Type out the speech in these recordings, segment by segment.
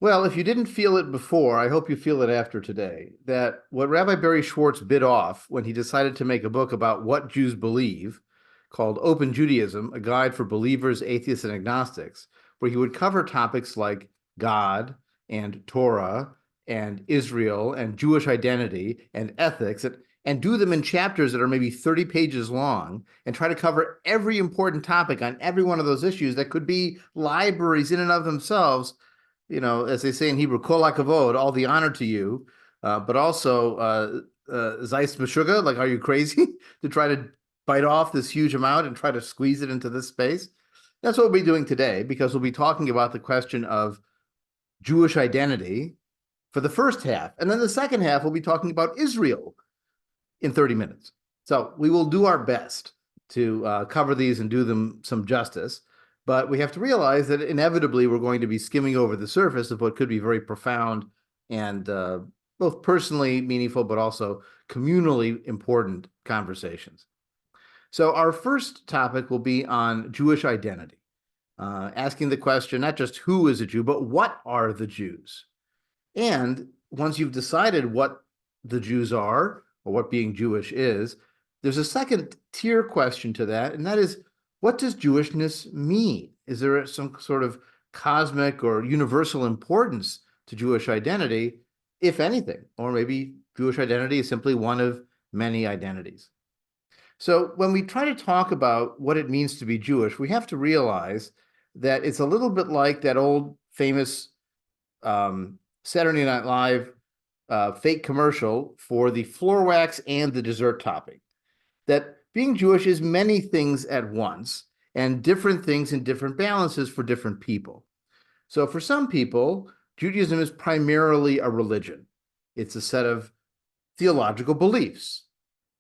Well, if you didn't feel it before, I hope you feel it after today, that what Rabbi Barry Schwartz bit off when he decided to make a book about what Jews believe, called Open Judaism, a guide for believers, atheists, and agnostics, where he would cover topics like God and Torah and Israel and Jewish identity and ethics and do them in chapters that are maybe 30 pages long and try to cover every important topic on every one of those issues that could be libraries in and of themselves, as they say in Hebrew, kol hakavod, all the honor to you, but also zeis meshuga, like, are you crazy to try to bite off this huge amount and try to squeeze it into this space? That's what we'll be doing today, because we'll be talking about the question of Jewish identity for the first half. And then the second half, we'll be talking about Israel in 30 minutes. So we will do our best to cover these and do them some justice. But we have to realize that inevitably we're going to be skimming over the surface of what could be very profound and both personally meaningful, but also communally important conversations. So our first topic will be on Jewish identity, asking the question, not just who is a Jew, but what are the Jews? And once you've decided what the Jews are, or what being Jewish is, there's a second tier question to that, and that is, what does Jewishness mean? Is there some sort of cosmic or universal importance to Jewish identity, if anything? Or maybe Jewish identity is simply one of many identities. So when we try to talk about what it means to be Jewish, we have to realize that it's a little bit like that old famous Saturday Night Live fake commercial for the floor wax and the dessert topping, that being Jewish is many things at once and different things in different balances for different people. So for some people, Judaism is primarily a religion. It's a set of theological beliefs.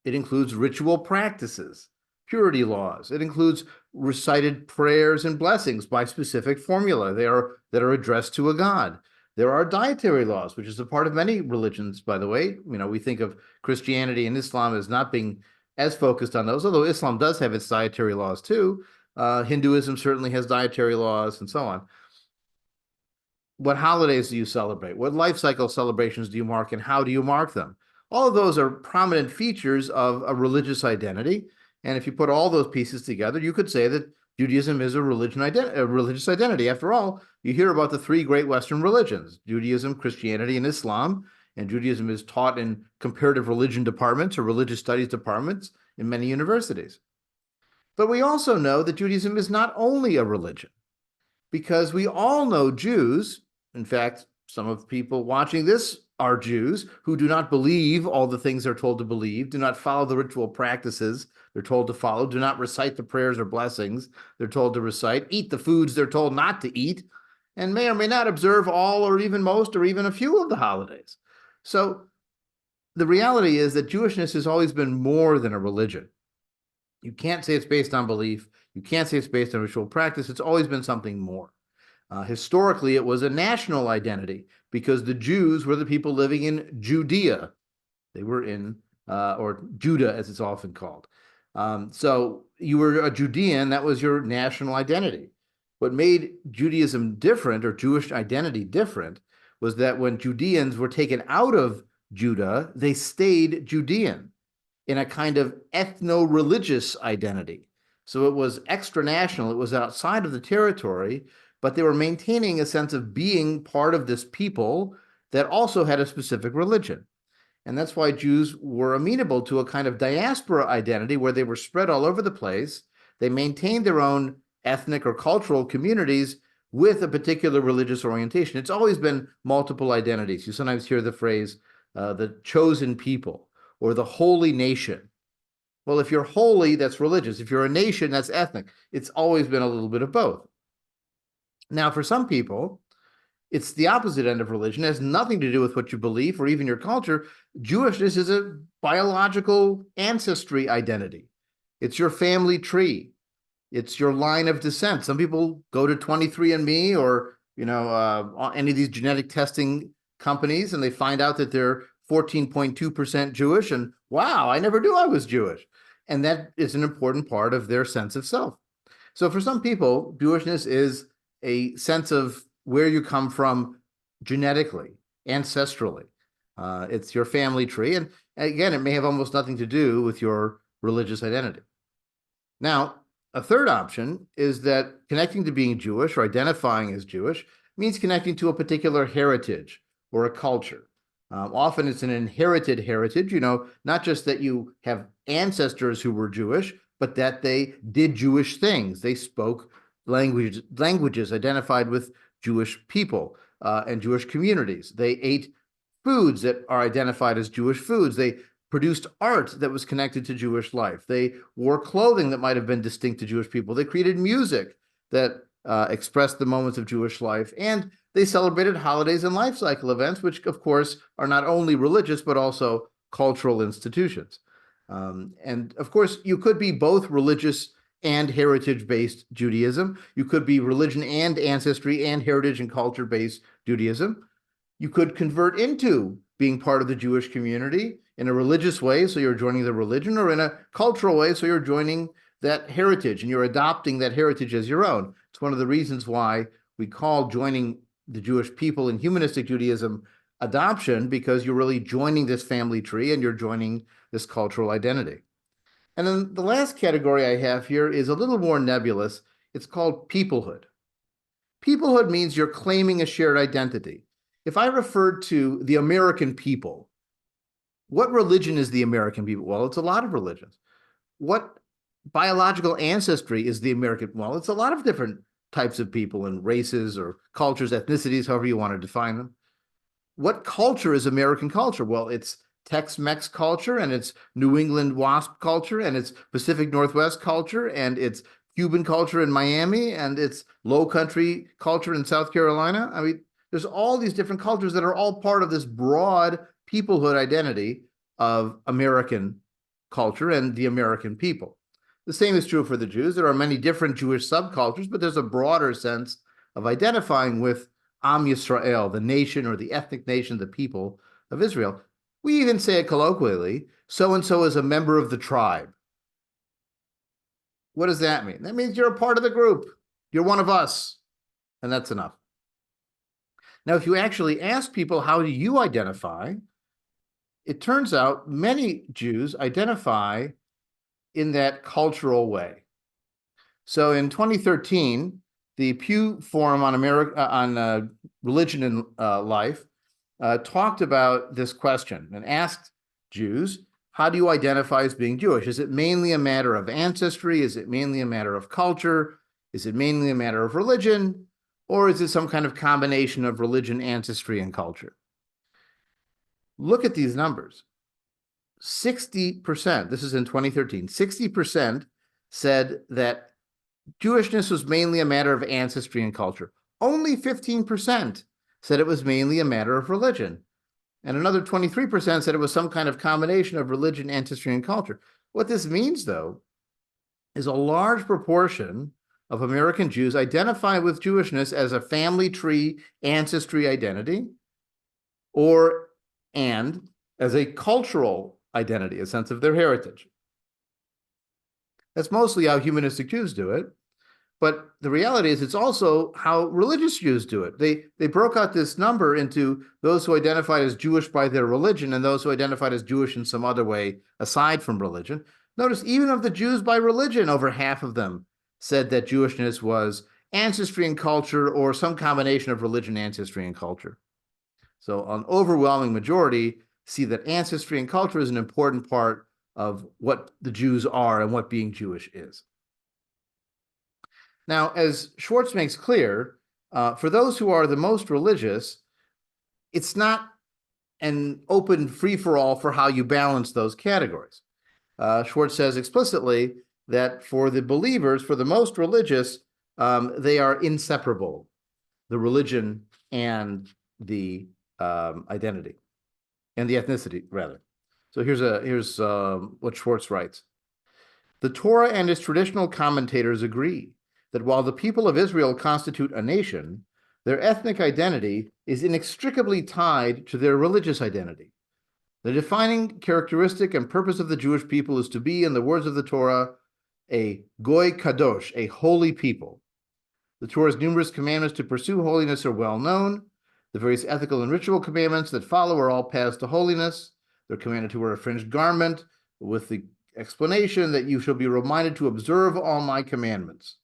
It includes ritual practices, purity laws. It includes recited prayers and blessings by specific formula that are addressed to a god. There are dietary laws, which is a part of many religions, by the way. We think of Christianity and Islam as not being as focused on those, although Islam does have its dietary laws too. Hinduism certainly has dietary laws and so on. What holidays do you celebrate? What life cycle celebrations do you mark, and how do you mark them? All of those are prominent features of a religious identity. And if you put all those pieces together, you could say that Judaism is a religious identity. After all, you hear about the three great Western religions, Judaism, Christianity, and Islam. And Judaism is taught in comparative religion departments or religious studies departments in many universities. But we also know that Judaism is not only a religion, because we all know Jews. In fact, some of the people watching this are Jews who do not believe all the things they're told to believe, do not follow the ritual practices they're told to follow, do not recite the prayers or blessings they're told to recite, eat the foods they're told not to eat, and may or may not observe all or even most or even a few of the holidays. So the reality is that Jewishness has always been more than a religion. You can't say it's based on belief. You can't say it's based on ritual practice. It's always been something more. Historically, it was a national identity because the Jews were the people living in Judea. They were in, or Judah, as it's often called. So you were a Judean, that was your national identity. What made Judaism different, or Jewish identity different, was that when Judeans were taken out of Judah, they stayed Judean in a kind of ethno-religious identity. So it was extra-national, it was outside of the territory, but they were maintaining a sense of being part of this people that also had a specific religion. And that's why Jews were amenable to a kind of diaspora identity where they were spread all over the place. They maintained their own ethnic or cultural communities with a particular religious orientation. It's always been multiple identities. You sometimes hear the phrase, the chosen people, or the holy nation. Well, if you're holy, that's religious. If you're a nation, that's ethnic. It's always been a little bit of both. Now, for some people, it's the opposite end of religion. It has nothing to do with what you believe or even your culture. Jewishness is a biological ancestry identity. It's your family tree. It's your line of descent. Some people go to 23andMe or any of these genetic testing companies, and they find out that they're 14.2% Jewish, and wow, I never knew I was Jewish. And that is an important part of their sense of self. So for some people, Jewishness is a sense of where you come from genetically, ancestrally. It's your family tree. And again, it may have almost nothing to do with your religious identity. Now, a third option is that connecting to being Jewish or identifying as Jewish means connecting to a particular heritage or a culture. Often it's an inherited heritage, not just that you have ancestors who were Jewish, but that they did Jewish things. They spoke languages identified with Jewish people and Jewish communities. They ate foods that are identified as Jewish foods. They produced art that was connected to Jewish life. They wore clothing that might have been distinct to Jewish people. They created music that expressed the moments of Jewish life. And they celebrated holidays and life cycle events, which, of course, are not only religious, but also cultural institutions. And, of course, you could be both religious and heritage-based Judaism. You could be religion and ancestry and heritage and culture-based Judaism. You could convert into being part of the Jewish community in a religious way, so you're joining the religion, or in a cultural way, so you're joining that heritage and you're adopting that heritage as your own. It's one of the reasons why we call joining the Jewish people in humanistic Judaism adoption, because you're really joining this family tree and you're joining this cultural identity. And then the last category I have here is a little more nebulous. It's called peoplehood. Peoplehood means you're claiming a shared identity. If I referred to the American people, what religion is the American people? Well, it's a lot of religions. What biological ancestry is the American? Well, it's a lot of different types of people and races or cultures, ethnicities, however you want to define them. What culture is American culture? Well, it's Tex-Mex culture, and it's New England WASP culture, and it's Pacific Northwest culture, and it's Cuban culture in Miami, and it's Low Country culture in South Carolina. I mean, there's all these different cultures that are all part of this broad peoplehood identity of American culture and the American people. The same is true for the Jews. There are many different Jewish subcultures, but there's a broader sense of identifying with Am Yisrael, the nation or the ethnic nation, the people of Israel. We even say it colloquially, so-and-so is a member of the tribe. What does that mean? That means you're a part of the group. You're one of us, and that's enough. Now, if you actually ask people, how do you identify? It turns out many Jews identify in that cultural way. So in 2013, the Pew Forum on Religion and Life talked about this question and asked Jews, how do you identify as being Jewish? Is it mainly a matter of ancestry? Is it mainly a matter of culture? Is it mainly a matter of religion? Or is it some kind of combination of religion, ancestry, and culture? Look at these numbers. 60%, this is in 2013, 60% said that Jewishness was mainly a matter of ancestry and culture. Only 15% said it was mainly a matter of religion. And another 23% said it was some kind of combination of religion, ancestry, and culture. What this means, though, is a large proportion of American Jews identify with Jewishness as a family tree ancestry identity, and as a cultural identity, a sense of their heritage. That's mostly how humanistic Jews do it. But the reality is it's also how religious Jews do it. They broke out this number into those who identified as Jewish by their religion and those who identified as Jewish in some other way aside from religion. Notice even of the Jews by religion, over half of them said that Jewishness was ancestry and culture, or some combination of religion, ancestry, and culture. So an overwhelming majority see that ancestry and culture is an important part of what the Jews are and what being Jewish is. Now, as Schwartz makes clear, for those who are the most religious, it's not an open free-for-all for how you balance those categories. Schwartz says explicitly that for the believers, for the most religious, they are inseparable, the religion and the identity, and the ethnicity, rather. So here's what Schwartz writes. The Torah and its traditional commentators agree that while the people of Israel constitute a nation, their ethnic identity is inextricably tied to their religious identity. The defining characteristic and purpose of the Jewish people is to be, in the words of the Torah, a goy kadosh, a holy people. The Torah's numerous commandments to pursue holiness are well known. The various ethical and ritual commandments that follow are all paths to holiness. They're commanded to wear a fringed garment with the explanation that you shall be reminded to observe all my commandments.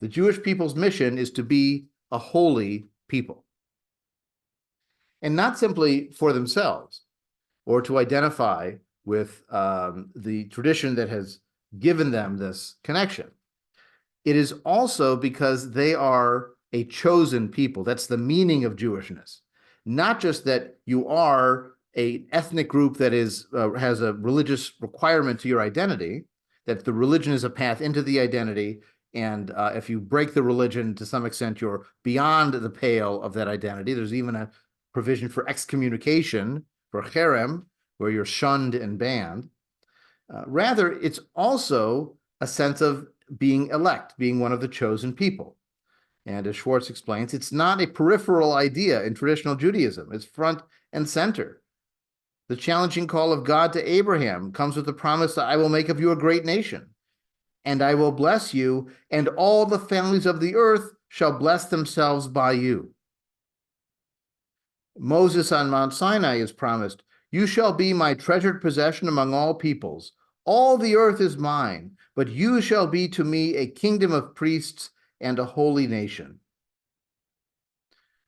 The Jewish people's mission is to be a holy people. And not simply for themselves or to identify with the tradition that has given them this connection. It is also because they are a chosen people. That's the meaning of Jewishness. Not just that you are an ethnic group that is has a religious requirement to your identity, that the religion is a path into the identity, and if you break the religion to some extent, you're beyond the pale of that identity. There's even a provision for excommunication, for cherem, where you're shunned and banned. Rather, it's also a sense of being elect, being one of the chosen people. And as Schwartz explains, it's not a peripheral idea in traditional Judaism. It's front and center. The challenging call of God to Abraham comes with the promise that I will make of you a great nation, and I will bless you, and all the families of the earth shall bless themselves by you. Moses on Mount Sinai is promised, you shall be my treasured possession among all peoples. All the earth is mine, but you shall be to me a kingdom of priests and a holy nation.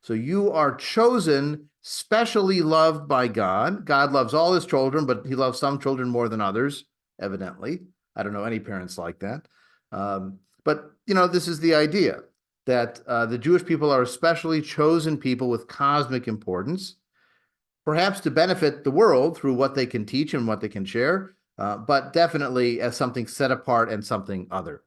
So you are chosen, specially loved by God. God loves all his children, but he loves some children more than others, evidently. I don't know any parents like that. But, this is the idea that the Jewish people are a specially chosen people with cosmic importance, perhaps to benefit the world through what they can teach and what they can share, but definitely as something set apart and something other.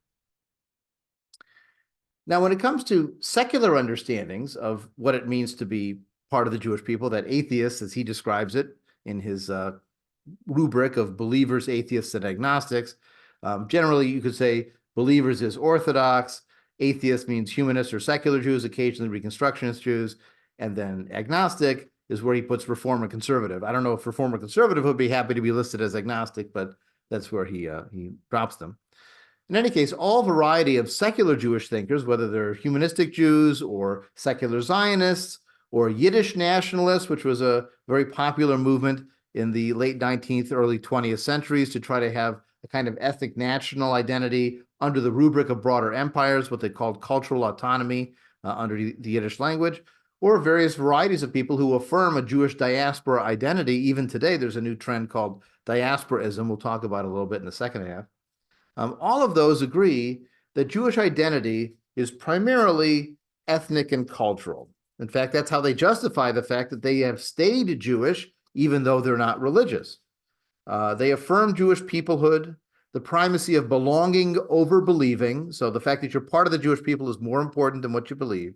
Now, when it comes to secular understandings of what it means to be part of the Jewish people, that atheists, as he describes it in his rubric of believers, atheists, and agnostics, generally you could say believers is Orthodox, atheist means humanist or secular Jews, occasionally Reconstructionist Jews, and then agnostic is where he puts Reform and Conservative. I don't know if Reform or Conservative would be happy to be listed as agnostic, but that's where he drops them. In any case, all variety of secular Jewish thinkers, whether they're humanistic Jews or secular Zionists or Yiddish nationalists, which was a very popular movement in the late 19th, early 20th centuries to try to have a kind of ethnic national identity under the rubric of broader empires, what they called cultural autonomy under the Yiddish language, or various varieties of people who affirm a Jewish diaspora identity. Even today, there's a new trend called diasporism. We'll talk about it a little bit in the second half. All of those agree that Jewish identity is primarily ethnic and cultural. In fact, that's how they justify the fact that they have stayed Jewish, even though they're not religious. They affirm Jewish peoplehood, the primacy of belonging over believing, so the fact that you're part of the Jewish people is more important than what you believe,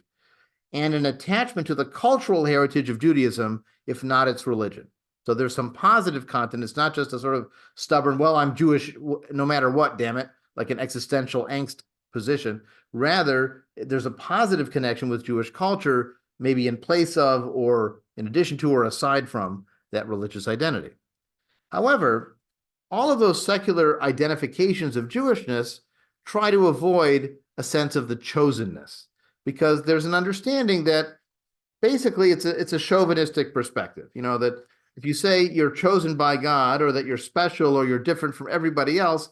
and an attachment to the cultural heritage of Judaism, if not its religion. So there's some positive content. It's not just a sort of stubborn, well, I'm Jewish no matter what, damn it, like an existential angst position. Rather, there's a positive connection with Jewish culture, maybe in place of or in addition to or aside from that religious identity. However, all of those secular identifications of Jewishness try to avoid a sense of the chosenness, because there's an understanding that basically it's a chauvinistic perspective, that if you say you're chosen by God or that you're special or you're different from everybody else,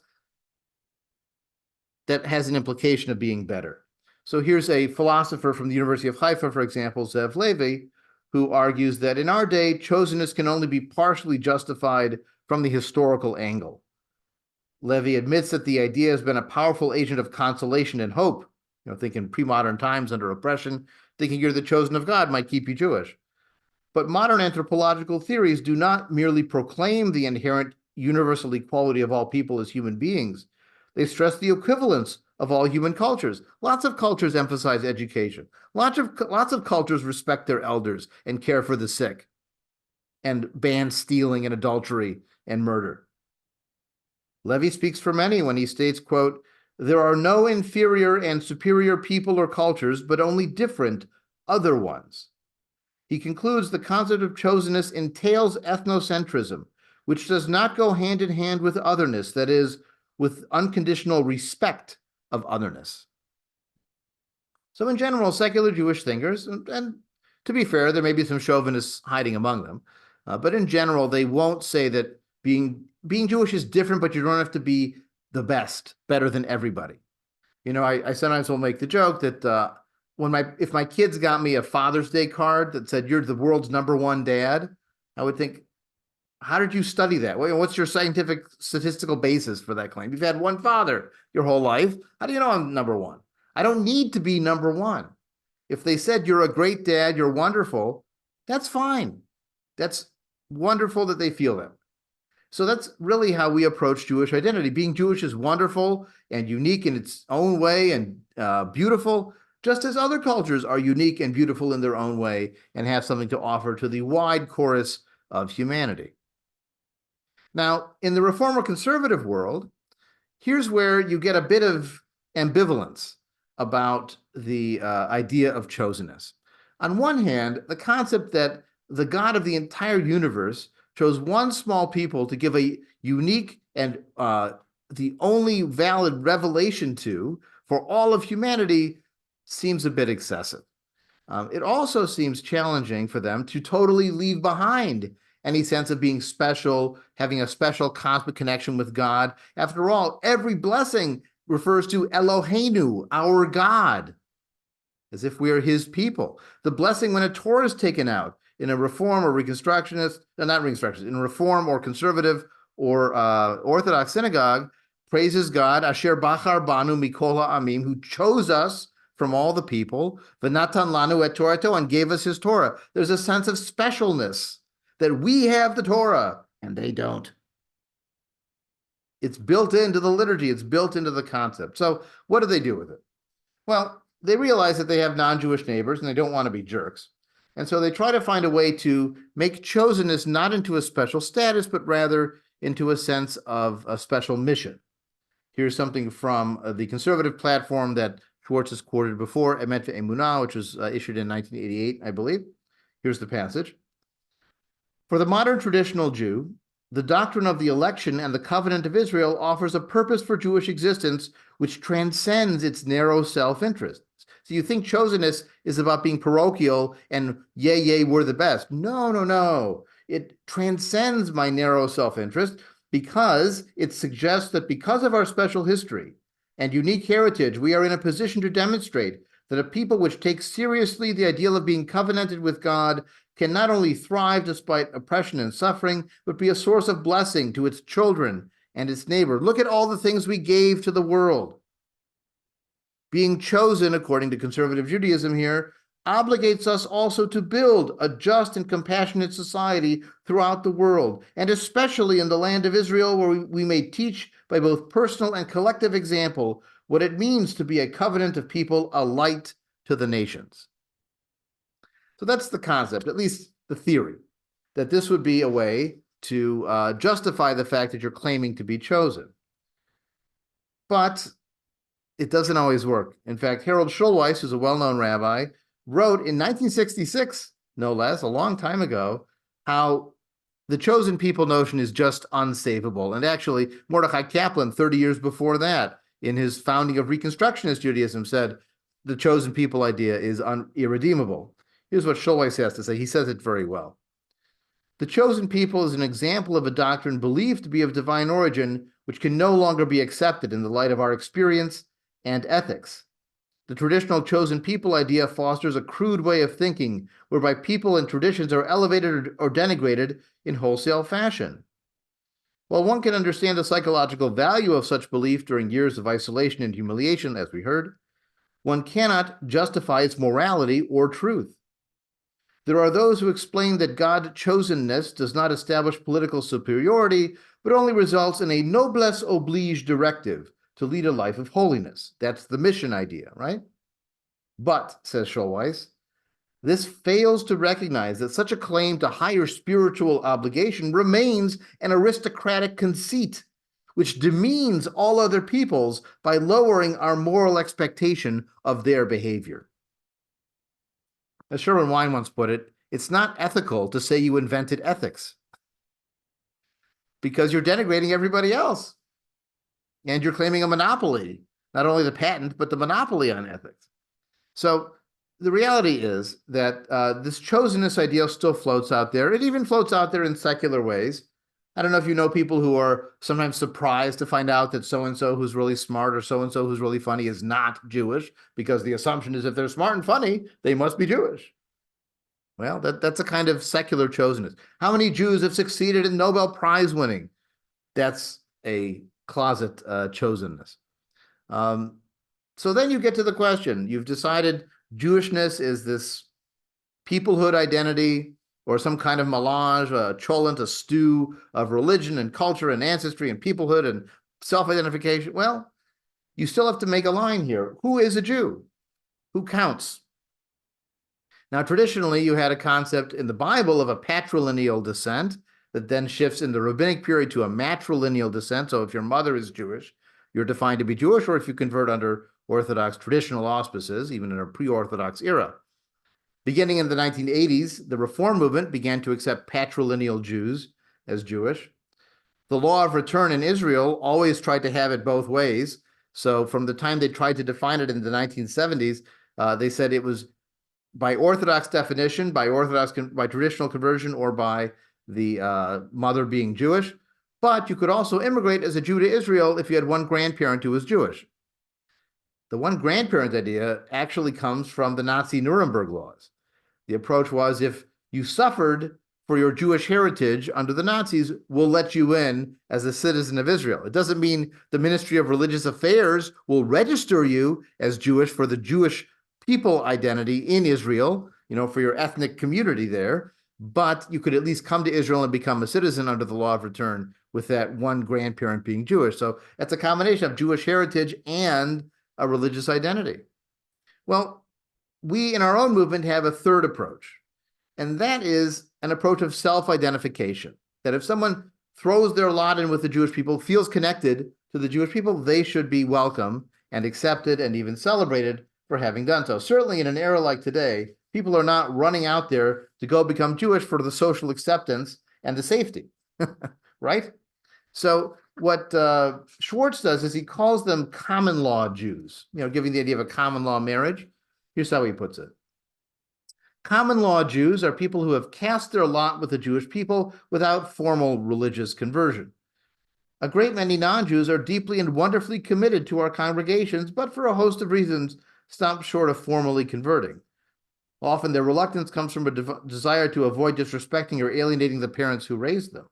that has an implication of being better. So here's a philosopher from the University of Haifa, for example, Zev Levi, who argues that in our day, chosenness can only be partially justified from the historical angle. Levi admits that the idea has been a powerful agent of consolation and hope. Thinking pre-modern times under oppression, thinking you're the chosen of God might keep you Jewish. But modern anthropological theories do not merely proclaim the inherent universal equality of all people as human beings. They stress the equivalence of all human cultures. Lots of cultures emphasize education. Lots of cultures respect their elders and care for the sick and ban stealing and adultery and murder. Levi speaks for many when he states, quote, there are no inferior and superior people or cultures, but only different other ones. He concludes the concept of chosenness entails ethnocentrism, which does not go hand in hand with otherness, that is, with unconditional respect of otherness. So in general, secular Jewish thinkers, and To be fair, there may be some chauvinists hiding among them, but in general, they won't say that being Jewish is different, but you don't have to be the best, better than everybody. I sometimes will make the joke that if my kids got me a Father's Day card that said you're the world's #1 dad, I would think, how did you study that? What's your scientific statistical basis for that claim? You've had one father your whole life. How do you know I'm #1? I don't need to be #1. If they said you're a great dad, you're wonderful, that's fine. That's wonderful that they feel that. So that's really how we approach Jewish identity. Being Jewish is wonderful and unique in its own way and beautiful, just as other cultures are unique and beautiful in their own way and have something to offer to the wide chorus of humanity. Now, in the Reform or conservative world, here's where you get a bit of ambivalence about the idea of chosenness. On one hand, the concept that the God of the entire universe chose one small people to give a unique and the only valid revelation to for all of humanity seems a bit excessive. It also seems challenging for them to totally leave behind any sense of being special, having a special cosmic connection with God. After all, every blessing refers to Eloheinu, our God, as if we are his people. The blessing when a Torah is taken out in a Reform or Reconstructionist, not Reconstructionist, in a Reform or Conservative or Orthodox synagogue, praises God, Asher Bachar Banu Mikol Ha'amim, who chose us from all the people, V'natan Lanu et Torato, and gave us his Torah. There's a sense of specialness that we have the Torah and they don't. It's built into the liturgy. It's built into the concept. So what do they do with it? Well, they realize that they have non-Jewish neighbors and they don't want to be jerks. And so they try to find a way to make chosenness not into a special status, but rather into a sense of a special mission. Here's something from the conservative platform that Schwartz has quoted before, Emet Ve'emunah, which was issued in 1988, I believe. Here's the passage. For the modern traditional Jew, the doctrine of the election and the covenant of Israel offers a purpose for Jewish existence which transcends its narrow self-interest. So you think chosenness is about being parochial and yay, we're the best. No. It transcends my narrow self-interest because it suggests that because of our special history and unique heritage, we are in a position to demonstrate that a people which takes seriously the ideal of being covenanted with God can not only thrive despite oppression and suffering, but be a source of blessing to its children and its neighbor. Look at all the things we gave to the world. Being chosen, according to conservative Judaism here, obligates us also to build a just and compassionate society throughout the world, and especially in the land of Israel, where we may teach by both personal and collective example what it means to be a covenant of people, a light to the nations. So that's the concept, at least the theory, that this would be a way to justify the fact that you're claiming to be chosen. But it doesn't always work. In fact, Harold Schulweis, who's a well-known rabbi, wrote in 1966, no less, a long time ago, how the chosen people notion is just unsavable. And actually, Mordechai Kaplan, 30 years before that, in his founding of Reconstructionist Judaism, said the chosen people idea is irredeemable. Here's what Schulweis has to say. He says it very well. The chosen people is an example of a doctrine believed to be of divine origin, which can no longer be accepted in the light of our experience and ethics. The traditional chosen people idea fosters a crude way of thinking, whereby people and traditions are elevated or denigrated in wholesale fashion. While one can understand the psychological value of such belief during years of isolation and humiliation, as we heard, one cannot justify its morality or truth. There are those who explain that God-chosenness does not establish political superiority, but only results in a noblesse oblige directive to lead a life of holiness. That's the mission idea, right? But, says Schulweis, this fails to recognize that such a claim to higher spiritual obligation remains an aristocratic conceit, which demeans all other peoples by lowering our moral expectation of their behavior. As Sherwin Wine once put it, it's not ethical to say you invented ethics because you're denigrating everybody else. And you're claiming a monopoly, not only the patent, but the monopoly on ethics. So the reality is that this chosenness ideal still floats out there. It even floats out there in secular ways. I don't know if you know people who are sometimes surprised to find out that so-and-so who's really smart or so-and-so who's really funny is not Jewish, because the assumption is if they're smart and funny, they must be Jewish. Well, that's a kind of secular chosenness. How many Jews have succeeded in Nobel Prize winning? That's a closet chosenness. So then you get to the question. You've decided Jewishness is this peoplehood identity or some kind of melange, a cholent, a stew of religion and culture and ancestry and peoplehood and self-identification. Well, you still have to make a line here. Who is a Jew? Who counts? Now, traditionally, you had a concept in the Bible of a patrilineal descent that then shifts in the rabbinic period to a matrilineal descent. So if your mother is Jewish, you're defined to be Jewish, or if you convert under Orthodox traditional auspices, even in a pre-Orthodox era. Beginning in the 1980s, the Reform movement began to accept patrilineal Jews as Jewish. The law of return in Israel always tried to have it both ways. So from the time they tried to define it in the 1970s, they said it was by Orthodox definition, by traditional conversion, or by the mother being Jewish. But you could also immigrate as a Jew to Israel if you had one grandparent who was Jewish. The one grandparent idea actually comes from the Nazi Nuremberg laws. The approach was, if you suffered for your Jewish heritage under the Nazis, we'll let you in as a citizen of Israel. It doesn't mean the Ministry of Religious Affairs will register you as Jewish for the Jewish people identity in Israel, for your ethnic community there, but you could at least come to Israel and become a citizen under the law of return with that one grandparent being Jewish. So that's a combination of Jewish heritage and a religious identity. Well, we in our own movement have a third approach, and that is an approach of self-identification, that if someone throws their lot in with the Jewish people, feels connected to the Jewish people, they should be welcome and accepted and even celebrated for having done so. Certainly in an era like today, people are not running out there to go become Jewish for the social acceptance and the safety, right? So what Schwartz does is he calls them common law Jews, giving the idea of a common law marriage. Here's how he puts it. Common law Jews are people who have cast their lot with the Jewish people without formal religious conversion. A great many non-Jews are deeply and wonderfully committed to our congregations, but for a host of reasons stop short of formally converting. Often their reluctance comes from a desire to avoid disrespecting or alienating the parents who raised them.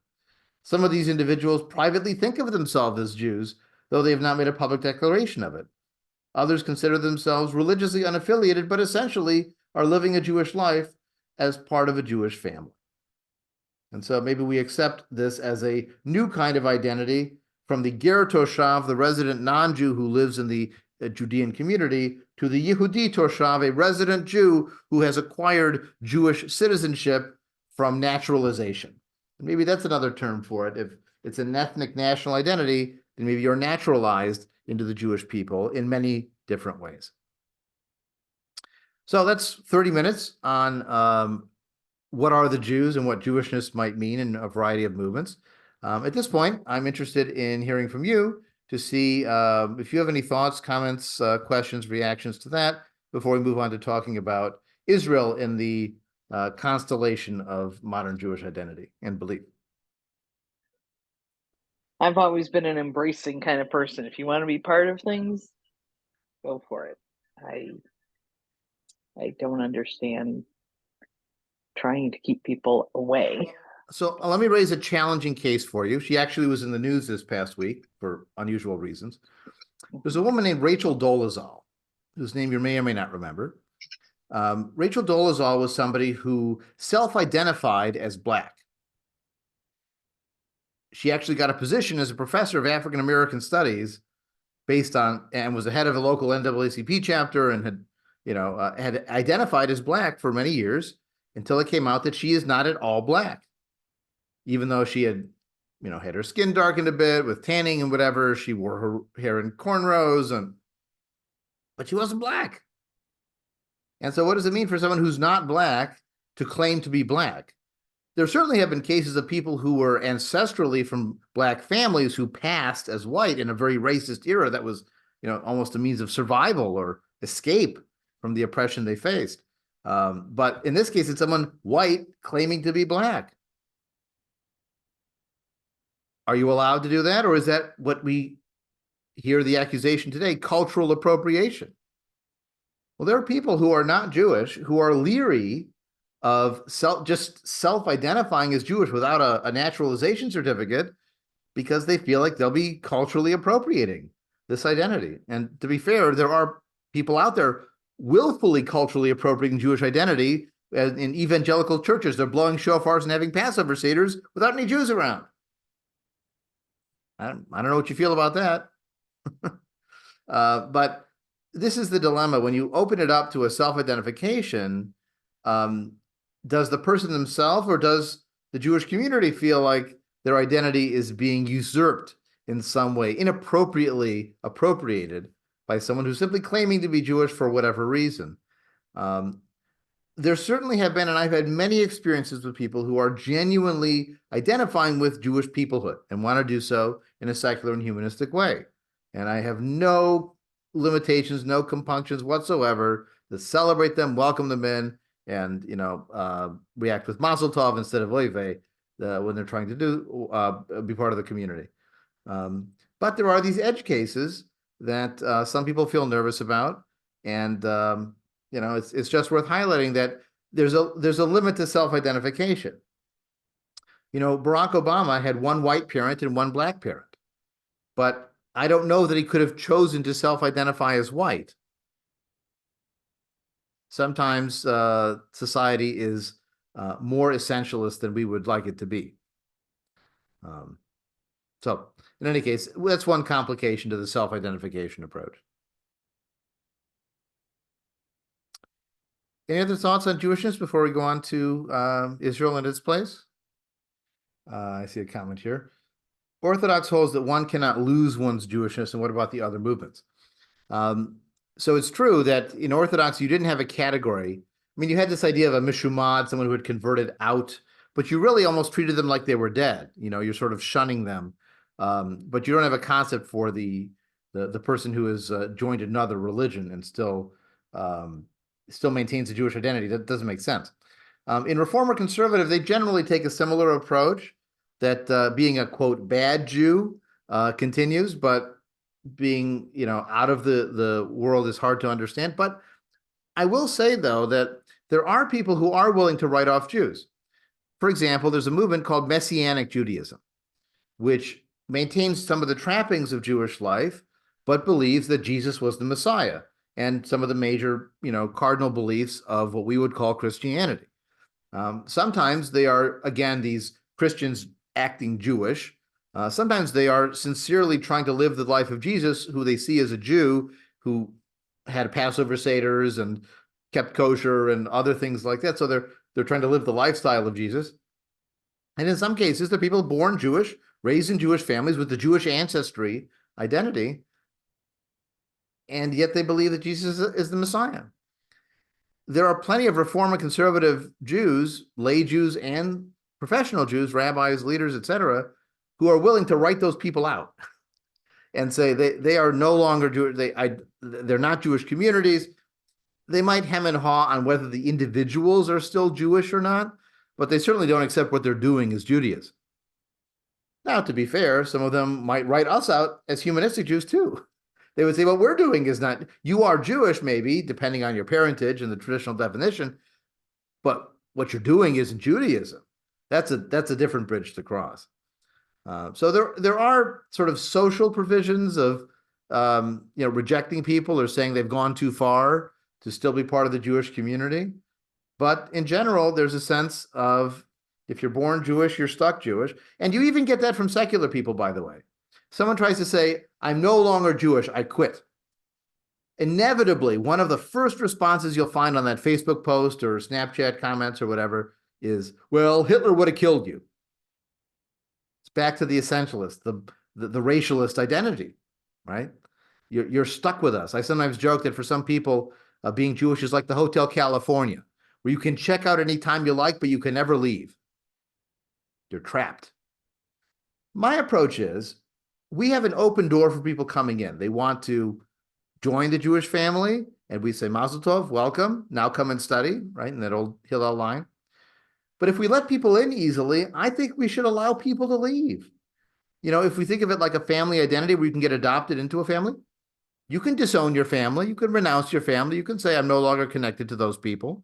Some of these individuals privately think of themselves as Jews, though they have not made a public declaration of it. Others consider themselves religiously unaffiliated, but essentially are living a Jewish life as part of a Jewish family. And so maybe we accept this as a new kind of identity from the Ger Toshav, the resident non-Jew who lives in the Judean community, to the Yehudi Toshav, a resident Jew who has acquired Jewish citizenship from naturalization. And maybe that's another term for it. If it's an ethnic national identity, then maybe you're naturalized into the Jewish people in many different ways. So that's 30 minutes on what are the Jews and what Jewishness might mean in a variety of movements. At this point, I'm interested in hearing from you to see if you have any thoughts, comments, questions, reactions to that before we move on to talking about Israel in the constellation of modern Jewish identity and belief. I've always been an embracing kind of person. If you want to be part of things, go for it. I don't understand trying to keep people away. So let me raise a challenging case for you. She actually was in the news this past week for unusual reasons. There's a woman named Rachel Dolezal, whose name you may or may not remember. Rachel Dolezal was somebody who self-identified as Black. She actually got a position as a professor of African American studies and was the head of a local NAACP chapter and had identified as Black for many years until it came out that she is not at all Black. Even though she had, had her skin darkened a bit with tanning and whatever, she wore her hair in cornrows, but she wasn't Black. And so what does it mean for someone who's not Black to claim to be Black? There certainly have been cases of people who were ancestrally from Black families who passed as white in a very racist era that was, almost a means of survival or escape from the oppression they faced. But in this case, it's someone white claiming to be black. Are you allowed to do that? Or is that what we hear the accusation today, cultural appropriation? Well, there are people who are not Jewish who are leery of just self-identifying as Jewish without a naturalization certificate because they feel like they'll be culturally appropriating this identity. And to be fair, there are people out there willfully culturally appropriating Jewish identity in evangelical churches. They're blowing shofars and having Passover seders without any Jews around. I don't know what you feel about that. But this is the dilemma. When you open it up to a self-identification, does the person themselves or does the Jewish community feel like their identity is being usurped in some way, inappropriately appropriated by someone who's simply claiming to be Jewish for whatever reason? There certainly have been, and I've had many experiences with people who are genuinely identifying with Jewish peoplehood and want to do so in a secular and humanistic way. And I have no limitations, no compunctions whatsoever to celebrate them, welcome them in, and react with Mazel Tov instead of Oive when they're trying to be part of the community. But there are these edge cases that some people feel nervous about, and it's just worth highlighting that there's a limit to self-identification. Barack Obama had one white parent and one black parent, but I don't know that he could have chosen to self-identify as white. Sometimes society is more essentialist than we would like it to be. So in any case, that's one complication to the self-identification approach. Any other thoughts on Jewishness before we go on to Israel and its place? I see a comment here. Orthodox holds that one cannot lose one's Jewishness, and what about the other movements? So it's true that in Orthodox, you didn't have a category. I mean, you had this idea of a mishumad, someone who had converted out, but you really almost treated them like they were dead. You're sort of shunning them, but you don't have a concept for the person who has joined another religion and still maintains a Jewish identity. That doesn't make sense. In Reform or Conservative, they generally take a similar approach, that being a, quote, bad Jew continues, but being, out of the world is hard to understand. But I will say, though, that there are people who are willing to write off Jews. For example, there's a movement called Messianic Judaism, which maintains some of the trappings of Jewish life, but believes that Jesus was the Messiah and some of the major, cardinal beliefs of what we would call Christianity. Sometimes they are, again, these Christians acting Jewish. Sometimes they are sincerely trying to live the life of Jesus, who they see as a Jew who had Passover seders and kept kosher and other things like that. So they're trying to live the lifestyle of Jesus. And in some cases, they're people born Jewish, raised in Jewish families with the Jewish ancestry identity, and yet they believe that Jesus is the Messiah. There are plenty of Reform and Conservative Jews, lay Jews and professional Jews, rabbis, leaders, etc., who are willing to write those people out and say they are no longer Jewish. They're not Jewish communities. They might hem and haw on whether the individuals are still Jewish or not, but they certainly don't accept what they're doing as Judaism. Now, to be fair, some of them might write us out as humanistic Jews too. They would say, what we're doing is not, you are Jewish, maybe, depending on your parentage and the traditional definition, but what you're doing isn't Judaism. That's a different bridge to cross. So there are sort of social provisions of rejecting people or saying they've gone too far to still be part of the Jewish community. But in general, there's a sense of if you're born Jewish, you're stuck Jewish. And you even get that from secular people, by the way. Someone tries to say, I'm no longer Jewish, I quit. Inevitably, one of the first responses you'll find on that Facebook post or Snapchat comments or whatever is, well, Hitler would have killed you. It's back to the essentialist, the racialist identity, right? You're stuck with us. I sometimes joke that for some people, being Jewish is like the Hotel California, where you can check out anytime you like, but you can never leave. You're trapped. My approach is, we have an open door for people coming in. They want to join the Jewish family, and we say, Mazel Tov, welcome, now come and study, right, in that old Hillel line. But if we let people in easily, I think we should allow people to leave. If we think of it like a family identity where you can get adopted into a family, you can disown your family, you can renounce your family, you can say, I'm no longer connected to those people.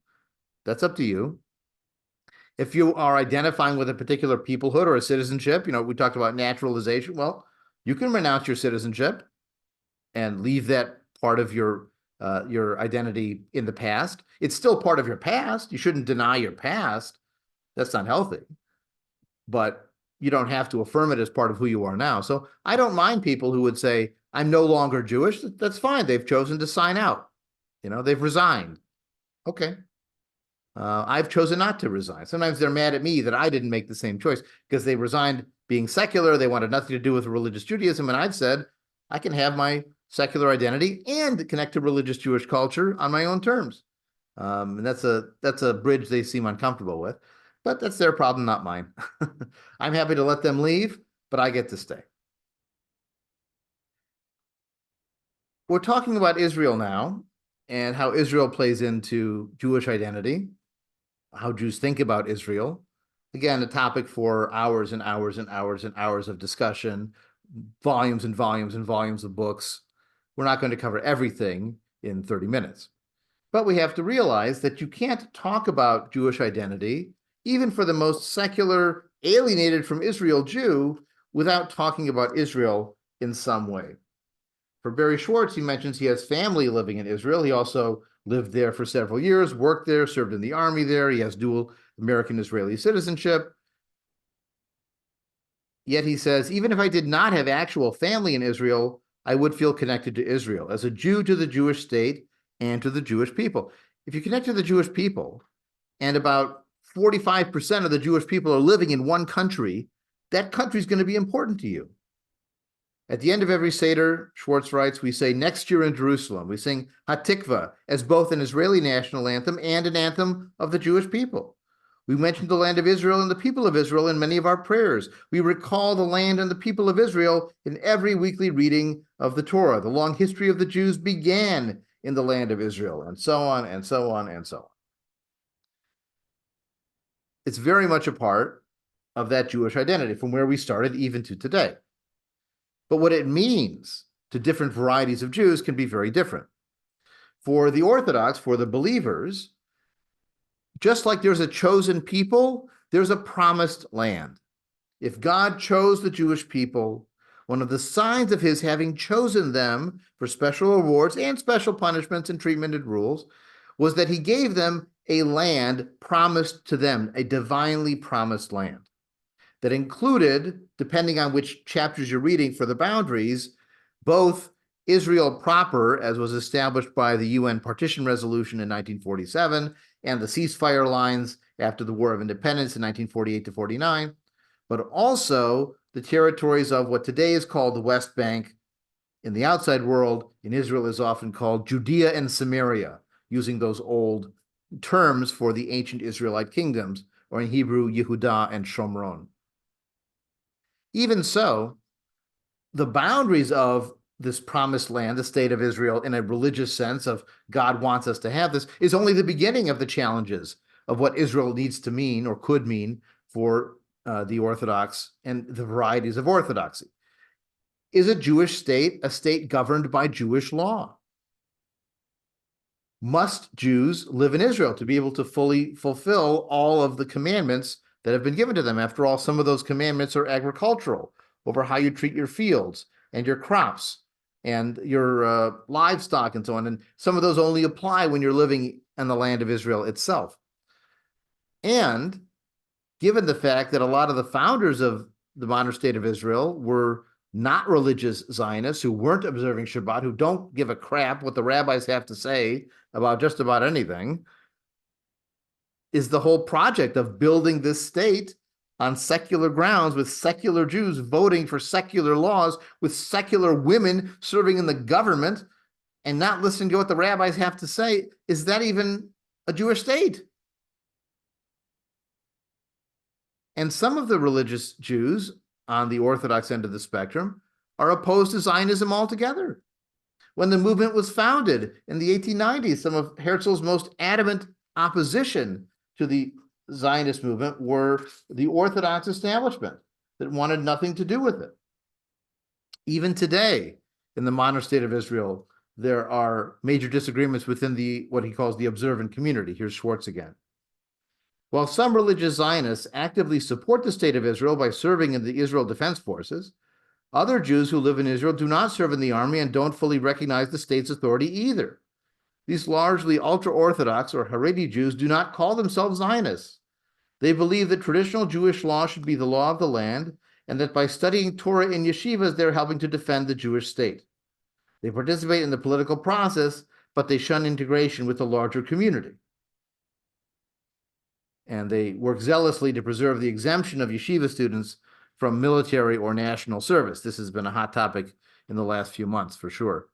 That's up to you. If you are identifying with a particular peoplehood or a citizenship, we talked about naturalization. Well, you can renounce your citizenship and leave that part of your identity in the past. It's still part of your past. You shouldn't deny your past. That's not healthy. But you don't have to affirm it as part of who you are now. So I don't mind people who would say, I'm no longer Jewish. That's fine. They've chosen to sign out. They've resigned. Okay. I've chosen not to resign. Sometimes they're mad at me that I didn't make the same choice because they resigned being secular. They wanted nothing to do with religious Judaism. And I'd said, I can have my secular identity and connect to religious Jewish culture on my own terms. And that's a bridge they seem uncomfortable with, but that's their problem, not mine. I'm happy to let them leave, but I get to stay. We're talking about Israel now and how Israel plays into Jewish identity, how Jews think about Israel. Again, a topic for hours and hours and hours and hours of discussion, volumes and volumes and volumes of books. We're not going to cover everything in 30 minutes. But we have to realize that you can't talk about Jewish identity, even for the most secular, alienated from Israel Jew, without talking about Israel in some way. For Barry Schwartz, he mentions he has family living in Israel. He also lived there for several years, worked there, served in the army there. He has dual American-Israeli citizenship. Yet he says, even if I did not have actual family in Israel, I would feel connected to Israel as a Jew to the Jewish state and to the Jewish people. If you connect to the Jewish people and about 45% of the Jewish people are living in one country, that country is going to be important to you. At the end of every Seder, Schwartz writes, we say, next year in Jerusalem. We sing Hatikva as both an Israeli national anthem and an anthem of the Jewish people. We mention the land of Israel and the people of Israel in many of our prayers. We recall the land and the people of Israel in every weekly reading of the Torah. The long history of the Jews began in the land of Israel, and so on, and so on, and so on. It's very much a part of that Jewish identity from where we started even to today. But what it means to different varieties of Jews can be very different. For the Orthodox, for the believers, just like there's a chosen people, there's a promised land. If God chose the Jewish people, one of the signs of his having chosen them for special rewards and special punishments and treatment and rules was that he gave them a land promised to them, a divinely promised land that included, depending on which chapters you're reading for the boundaries, both Israel proper, as was established by the UN Partition Resolution in 1947, and the ceasefire lines after the War of Independence in 1948 to 49, but also the territories of what today is called the West Bank. In the outside world, in Israel, is often called Judea and Samaria, using those old terms for the ancient Israelite kingdoms, or in Hebrew, Yehudah and Shomron. Even so, the boundaries of this promised land, the state of Israel, in a religious sense of God wants us to have this, is only the beginning of the challenges of what Israel needs to mean or could mean for the Orthodox and the varieties of Orthodoxy. Is a Jewish state a state governed by Jewish law? Must Jews live in Israel to be able to fully fulfill all of the commandments that have been given to them? After all, some of those commandments are agricultural, over how you treat your fields and your crops and your livestock and so on. And some of those only apply when you're living in the land of Israel itself. And given the fact that a lot of the founders of the modern state of Israel were not religious Zionists who weren't observing Shabbat, who don't give a crap what the rabbis have to say about just about anything, is the whole project of building this state on secular grounds with secular Jews voting for secular laws, with secular women serving in the government and not listening to what the rabbis have to say. Is that even a Jewish state? And some of the religious Jews on the Orthodox end of the spectrum are opposed to Zionism altogether. When the movement was founded in the 1890s, some of Herzl's most adamant opposition to the Zionist movement were the Orthodox establishment that wanted nothing to do with it. Even today, in the modern state of Israel, there are major disagreements within what he calls the observant community. Here's Schwartz again. While some religious Zionists actively support the state of Israel by serving in the Israel Defense Forces, other Jews who live in Israel do not serve in the army and don't fully recognize the state's authority either. These largely ultra-Orthodox or Haredi Jews do not call themselves Zionists. They believe that traditional Jewish law should be the law of the land, and that by studying Torah in yeshivas, they're helping to defend the Jewish state. They participate in the political process, but they shun integration with the larger community. And they work zealously to preserve the exemption of yeshiva students from military or national service. This has been a hot topic in the last few months, for sure.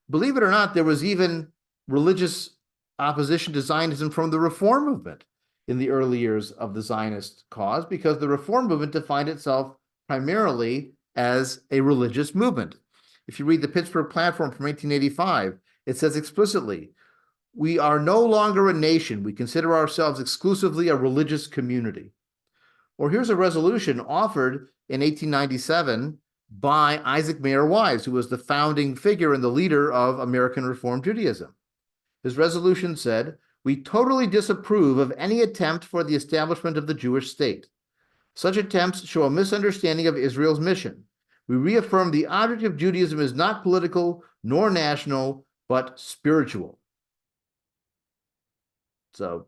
Believe it or not, there was even religious opposition to Zionism from the Reform movement in the early years of the Zionist cause, because the Reform movement defined itself primarily as a religious movement. If you read the Pittsburgh Platform from 1885, it says explicitly, "We are no longer a nation. We consider ourselves exclusively a religious community." Or here's a resolution offered in 1897 by Isaac Mayer Wise, who was the founding figure and the leader of American Reform Judaism. His resolution said, "We totally disapprove of any attempt for the establishment of the Jewish state. Such attempts show a misunderstanding of Israel's mission. We reaffirm the object of Judaism is not political nor national, but spiritual." So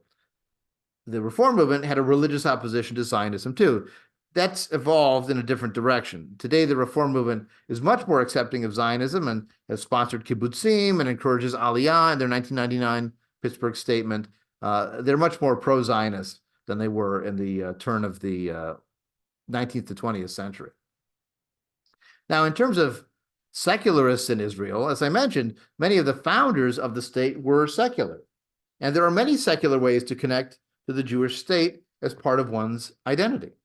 the Reform movement had a religious opposition to Zionism too. That's evolved in a different direction. Today, the Reform movement is much more accepting of Zionism and has sponsored kibbutzim and encourages Aliyah in their 1999 Pittsburgh statement. They're much more pro-Zionist than they were in the turn of the 19th to 20th century. Now, in terms of secularists in Israel, as I mentioned, many of the founders of the state were secular. And there are many secular ways to connect to the Jewish state as part of one's identity.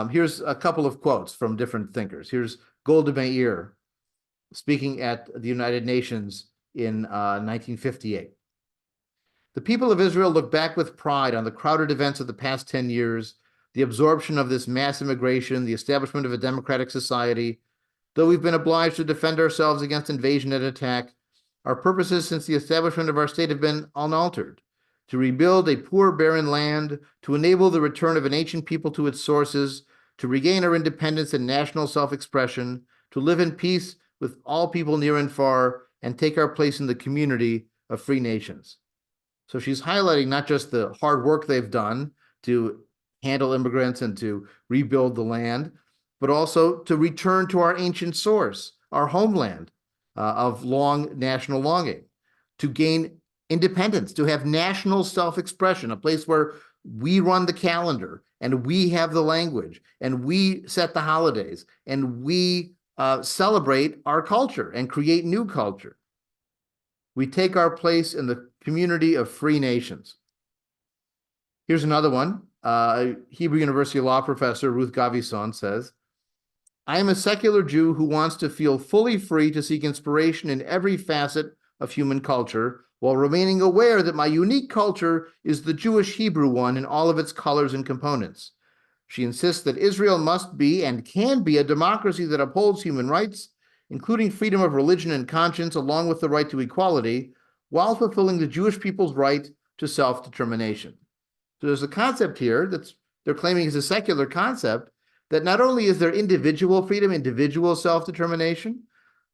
Here's a couple of quotes from different thinkers. Here's Golda Meir speaking at the United Nations in 1958. "The people of Israel look back with pride on the crowded events of the past 10 years, the absorption of this mass immigration, the establishment of a democratic society. Though we've been obliged to defend ourselves against invasion and attack, our purposes since the establishment of our state have been unaltered: to rebuild a poor, barren land, to enable the return of an ancient people to its sources, to regain our independence and national self-expression, to live in peace with all people near and far, and take our place in the community of free nations." So she's highlighting not just the hard work they've done to handle immigrants and to rebuild the land, but also to return to our ancient source, our homeland of long national longing, to gain independence, to have national self-expression, a place where we run the calendar and we have the language and we set the holidays and we celebrate our culture and create new culture. We take our place in the community of free nations. Here's another one. Hebrew University law professor Ruth Gavison says, "I am a secular Jew who wants to feel fully free to seek inspiration in every facet of human culture, while remaining aware that my unique culture is the Jewish Hebrew one in all of its colors and components." She insists that Israel must be and can be a democracy that upholds human rights, including freedom of religion and conscience, along with the right to equality, while fulfilling the Jewish people's right to self-determination. So there's a concept here that they're claiming is a secular concept, that not only is there individual freedom, individual self-determination,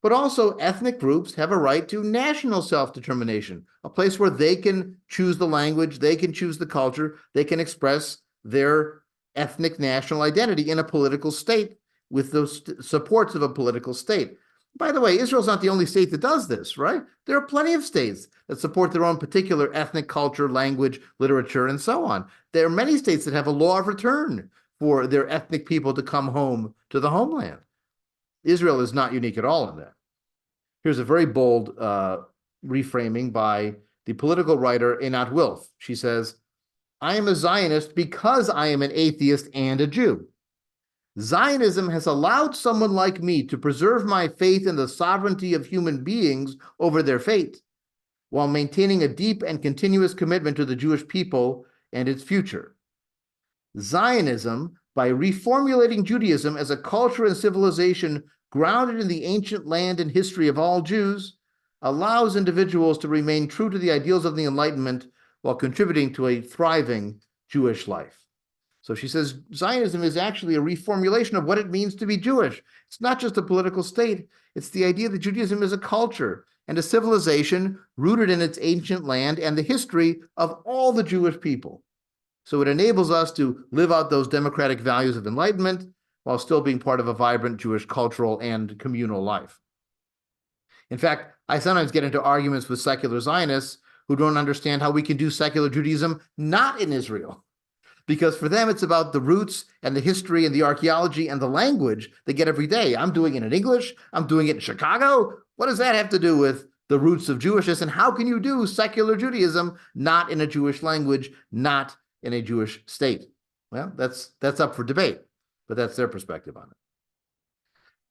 but also ethnic groups have a right to national self-determination, a place where they can choose the language, they can choose the culture, they can express their ethnic national identity in a political state with those supports of a political state. By the way, Israel's not the only state that does this, right? There are plenty of states that support their own particular ethnic culture, language, literature, and so on. There are many states that have a law of return for their ethnic people to come home to the homeland. Israel is not unique at all in that. Here's a very bold reframing by the political writer Einat Wilf. She says, "I am a Zionist because I am an atheist and a Jew. Zionism has allowed someone like me to preserve my faith in the sovereignty of human beings over their fate, while maintaining a deep and continuous commitment to the Jewish people and its future. Zionism, by reformulating Judaism as a culture and civilization grounded in the ancient land and history of all Jews, allows individuals to remain true to the ideals of the Enlightenment while contributing to a thriving Jewish life. So she says Zionism is actually a reformulation of what it means to be Jewish. It's not just a political state. It's the idea that Judaism is a culture and a civilization rooted in its ancient land and the history of all the Jewish people. So it enables us to live out those democratic values of enlightenment while still being part of a vibrant Jewish cultural and communal life. In fact, I sometimes get into arguments with secular Zionists who don't understand how we can do secular Judaism not in Israel. Because for them, it's about the roots and the history and the archaeology and the language they get every day. I'm doing it in English. I'm doing it in Chicago. What does that have to do with the roots of Jewishness? And how can you do secular Judaism not in a Jewish language, not in a Jewish state? Well, that's up for debate, but that's their perspective on it.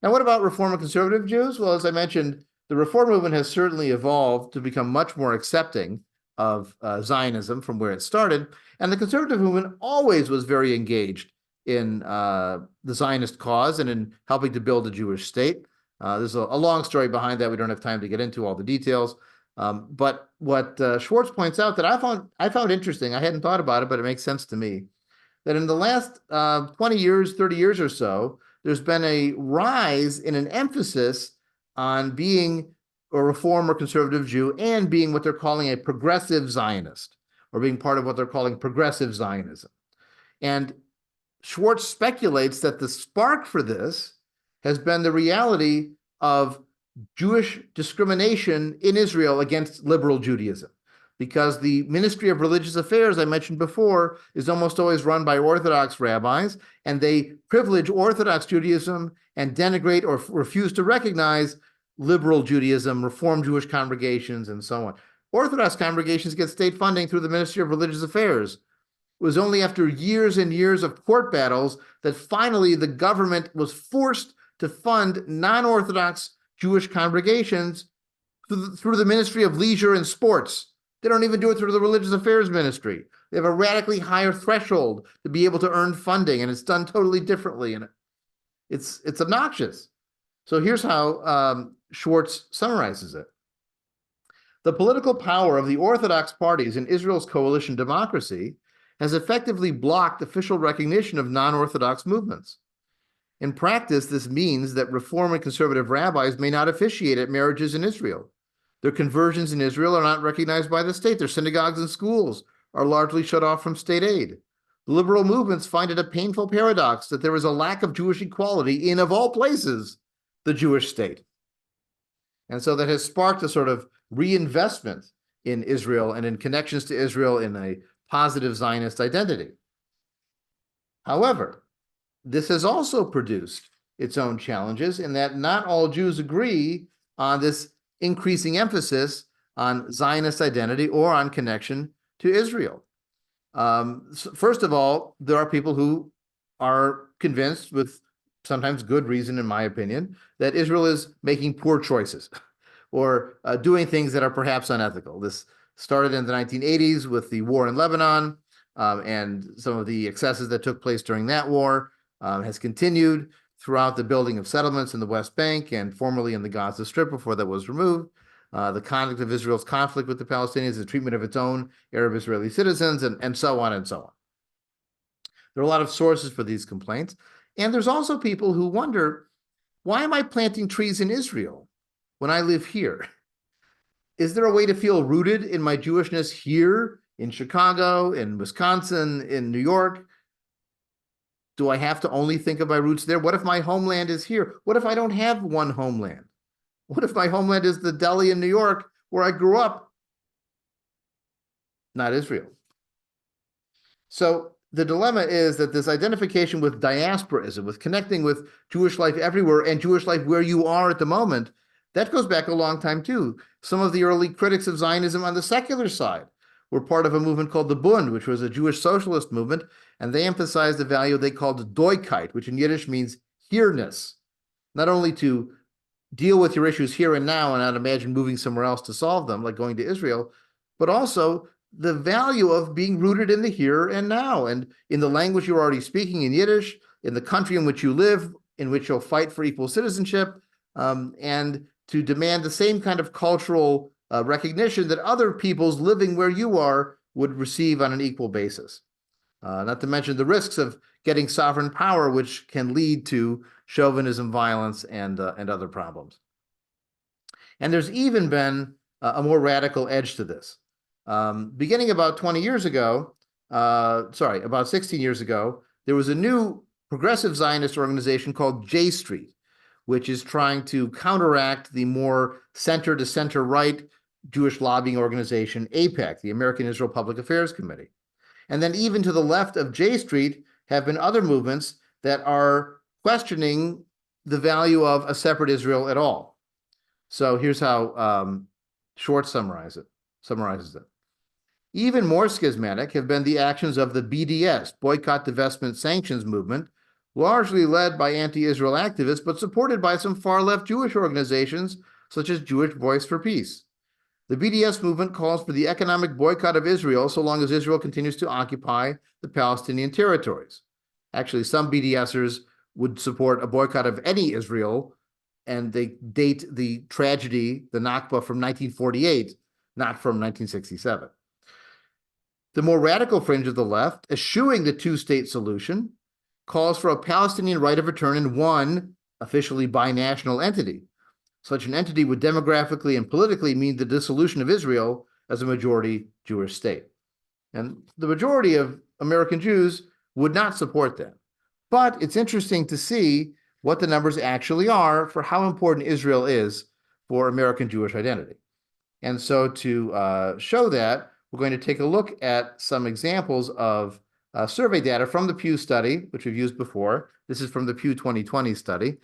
Now, what about Reform and Conservative Jews? Well, as I mentioned, the Reform movement has certainly evolved to become much more accepting of Zionism from where it started. And the conservative movement always was very engaged in the Zionist cause and in helping to build a Jewish state. There's a long story behind that. We don't have time to get into all the details. But what Schwartz points out that I found interesting, I hadn't thought about it, but it makes sense to me, that in the last 20 years, 30 years or so, there's been a rise in an emphasis on being a Reform or conservative Jew and being what they're calling a progressive Zionist, or being part of what they're calling progressive Zionism. And Schwartz speculates that the spark for this has been the reality of Jewish discrimination in Israel against liberal Judaism, because the Ministry of Religious Affairs, I mentioned before, is almost always run by Orthodox rabbis, and they privilege Orthodox Judaism and denigrate or refuse to recognize liberal Judaism, Reform Jewish congregations, and so on. Orthodox congregations get state funding through the Ministry of Religious Affairs. It was only after years and years of court battles that finally the government was forced to fund non-Orthodox Jewish congregations through the Ministry of Leisure and Sports. They don't even do it through the Religious Affairs Ministry. They have a radically higher threshold to be able to earn funding, and it's done totally differently. And it's obnoxious. So here's how Schwartz summarizes it. The political power of the Orthodox parties in Israel's coalition democracy has effectively blocked official recognition of non-Orthodox movements. In practice, this means that Reform and conservative rabbis may not officiate at marriages in Israel. Their conversions in Israel are not recognized by the state. Their synagogues and schools are largely shut off from state aid. The liberal movements find it a painful paradox that there is a lack of Jewish equality in, of all places, the Jewish state. And so that has sparked a sort of reinvestment in Israel and in connections to Israel in a positive Zionist identity. However, this has also produced its own challenges in that not all Jews agree on this increasing emphasis on Zionist identity or on connection to Israel. First of all, there are people who are convinced, with sometimes good reason, in my opinion, that Israel is making poor choices or doing things that are perhaps unethical. This started in the 1980s with the war in Lebanon and some of the excesses that took place during that war, has continued throughout the building of settlements in the West Bank and formerly in the Gaza Strip before that was removed. The conduct of Israel's conflict with the Palestinians, the treatment of its own Arab Israeli citizens, and so on and so on. There are a lot of sources for these complaints. And there's also people who wonder, why am I planting trees in Israel when I live here? Is there a way to feel rooted in my Jewishness here in Chicago, in Wisconsin, in New York? Do I have to only think of my roots there? What if my homeland is here? What if I don't have one homeland? What if my homeland is the Delhi in New York where I grew up? Not Israel. So the dilemma is that this identification with diasporism, with connecting with Jewish life everywhere and Jewish life where you are at the moment, that goes back a long time too. Some of the early critics of Zionism on the secular side were part of a movement called the Bund, which was a Jewish socialist movement, and they emphasized the value they called Doigkeit, which in Yiddish means here-ness, not only to deal with your issues here and now and not imagine moving somewhere else to solve them, like going to Israel, but also the value of being rooted in the here and now and in the language you're already speaking in Yiddish, in the country in which you live, in which you'll fight for equal citizenship, and to demand the same kind of cultural recognition that other peoples living where you are would receive on an equal basis. Not to mention the risks of getting sovereign power, which can lead to chauvinism, violence, and other problems. And there's even been a more radical edge to this. Beginning about 20 years ago, about 16 years ago, there was a new progressive Zionist organization called J Street, which is trying to counteract the more center to center right Jewish lobbying organization, AIPAC, the American Israel Public Affairs Committee. And then even to the left of J Street have been other movements that are questioning the value of a separate Israel at all. So here's how Schwartz summarizes it. Even more schismatic have been the actions of the BDS, Boycott, Divestment, Sanctions movement, largely led by anti-Israel activists, but supported by some far-left Jewish organizations, such as Jewish Voice for Peace. The BDS movement calls for the economic boycott of Israel so long as Israel continues to occupy the Palestinian territories. Actually, some BDSers would support a boycott of any Israel, and they date the tragedy, the Nakba, from 1948, not from 1967. The more radical fringe of the left, eschewing the two-state solution, calls for a Palestinian right of return in one officially binational entity. Such an entity would demographically and politically mean the dissolution of Israel as a majority Jewish state. And the majority of American Jews would not support that. But it's interesting to see what the numbers actually are for how important Israel is for American Jewish identity. And so to show that, we're going to take a look at some examples of survey data from the Pew study, which we've used before. This is from the Pew 2020 study,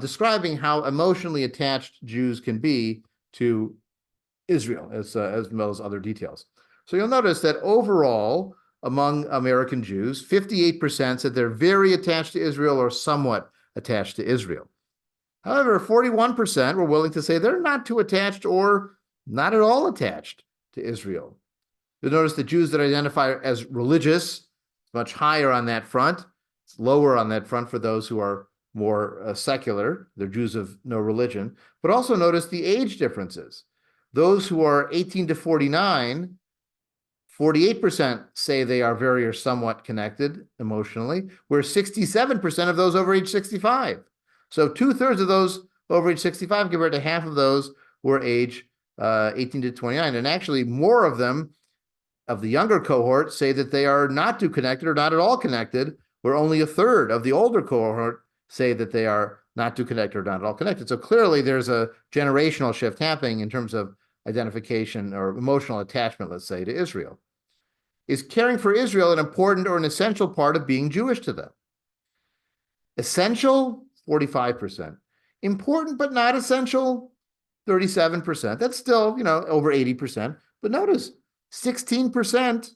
describing how emotionally attached Jews can be to Israel, as well as other details. So you'll notice that overall, among American Jews, 58% said they're very attached to Israel or somewhat attached to Israel. However, 41% were willing to say they're not too attached or not at all attached to Israel. You'll notice the Jews that identify as religious, much higher on that front. It's lower on that front for those who are more secular. They're Jews of no religion. But also notice the age differences. Those who are 18 to 49, 48% say they are very or somewhat connected emotionally, where 67% of those over age 65. So 2/3 of those over age 65 compared to half of those were age 18 to 29. And actually more of them, of the younger cohort, say that they are not too connected or not at all connected, where only 1/3 of the older cohort say that they are not too connected or not at all connected. So clearly there's a generational shift happening in terms of identification or emotional attachment, let's say, to Israel. Is caring for Israel an important or an essential part of being Jewish to them? Essential, 45%. Important but not essential, 37%. That's still, over 80%. But notice, 16%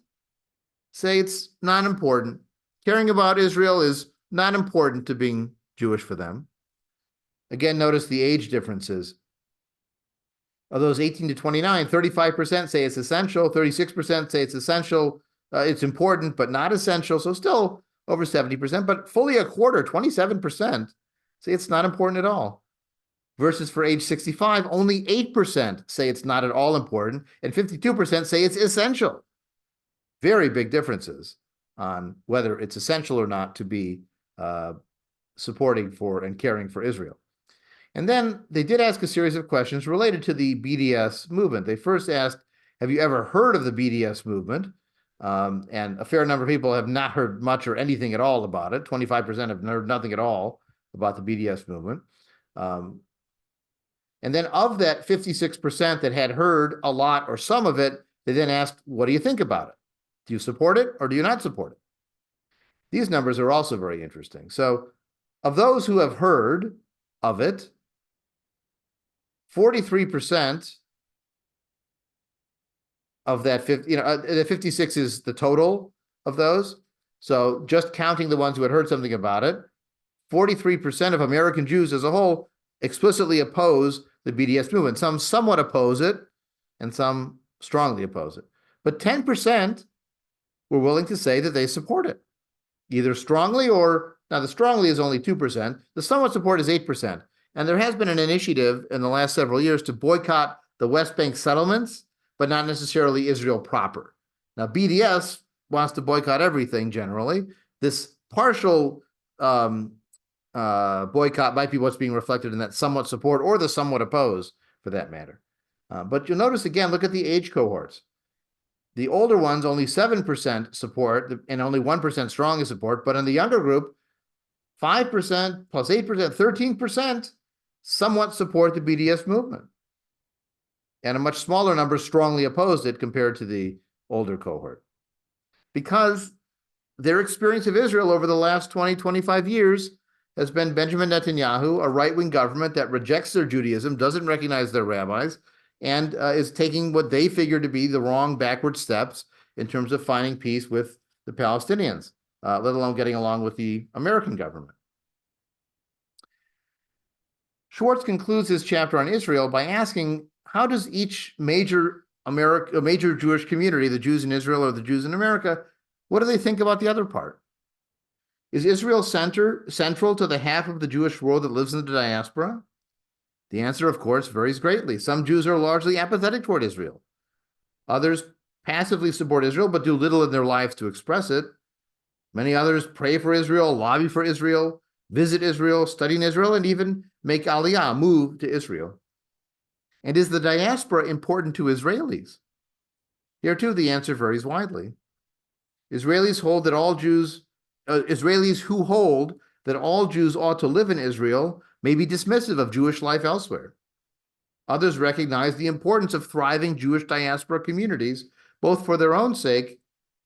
say it's not important. Caring about Israel is not important to being Jewish for them. Again, notice the age differences. Of those 18 to 29, 35% say it's essential, 36% say it's essential, it's important, but not essential, so still over 70%, but fully a quarter, 27%, say it's not important at all. Versus for age 65, only 8% say it's not at all important, and 52% say it's essential. Very big differences on whether it's essential or not to be supporting for and caring for Israel. And then they did ask a series of questions related to the BDS movement. They first asked, have you ever heard of the BDS movement? And a fair number of people have not heard much or anything at all about it. 25% have heard nothing at all about the BDS movement. And then of that 56% that had heard a lot or some of it, they then asked, what do you think about it? Do you support it or do you not support it? These numbers are also very interesting. So of those who have heard of it, 43% of that 50, the 56 is the total of those. So just counting the ones who had heard something about it, 43% of American Jews as a whole explicitly oppose the BDS movement. Some somewhat oppose it, and some strongly oppose it. But 10% were willing to say that they support it, either strongly or, now the strongly is only 2%, the somewhat support is 8%. And there has been an initiative in the last several years to boycott the West Bank settlements, but not necessarily Israel proper. Now, BDS wants to boycott everything generally. This partial boycott might be what's being reflected in that somewhat support or the somewhat oppose, for that matter. But you'll notice again, look at the age cohorts. The older ones, only 7% support and only 1% strongly support. But in the younger group, 5% plus 8%, 13% somewhat support the BDS movement. And a much smaller number strongly opposed it compared to the older cohort. Because their experience of Israel over the last 20, 25 years has been Benjamin Netanyahu, a right-wing government that rejects their Judaism, doesn't recognize their rabbis, and is taking what they figure to be the wrong backward steps in terms of finding peace with the Palestinians, let alone getting along with the American government. Schwartz concludes his chapter on Israel by asking, how does each major Jewish community, the Jews in Israel or the Jews in America, what do they think about the other part? Is Israel central to the half of the Jewish world that lives in the diaspora? The answer, of course, varies greatly. Some Jews are largely apathetic toward Israel. Others passively support Israel, but do little in their lives to express it. Many others pray for Israel, lobby for Israel, visit Israel, study in Israel, and even make aliyah, move to Israel. And is the diaspora important to Israelis? Here, too, the answer varies widely. Israelis who hold that all Jews ought to live in Israel may be dismissive of Jewish life elsewhere. Others recognize the importance of thriving Jewish diaspora communities, both for their own sake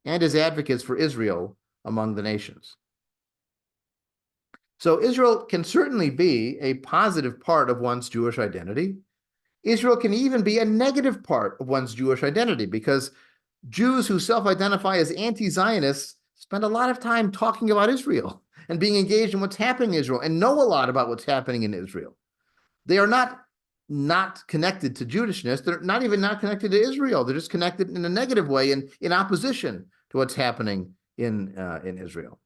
and as advocates for Israel among the nations. So Israel can certainly be a positive part of one's Jewish identity. Israel can even be a negative part of one's Jewish identity, because Jews who self-identify as anti-Zionists spend a lot of time talking about Israel and being engaged in what's happening in Israel and know a lot about what's happening in Israel. They are not connected to Judishness. They're not even not connected to Israel. They're just connected in a negative way and in opposition to what's happening in Israel.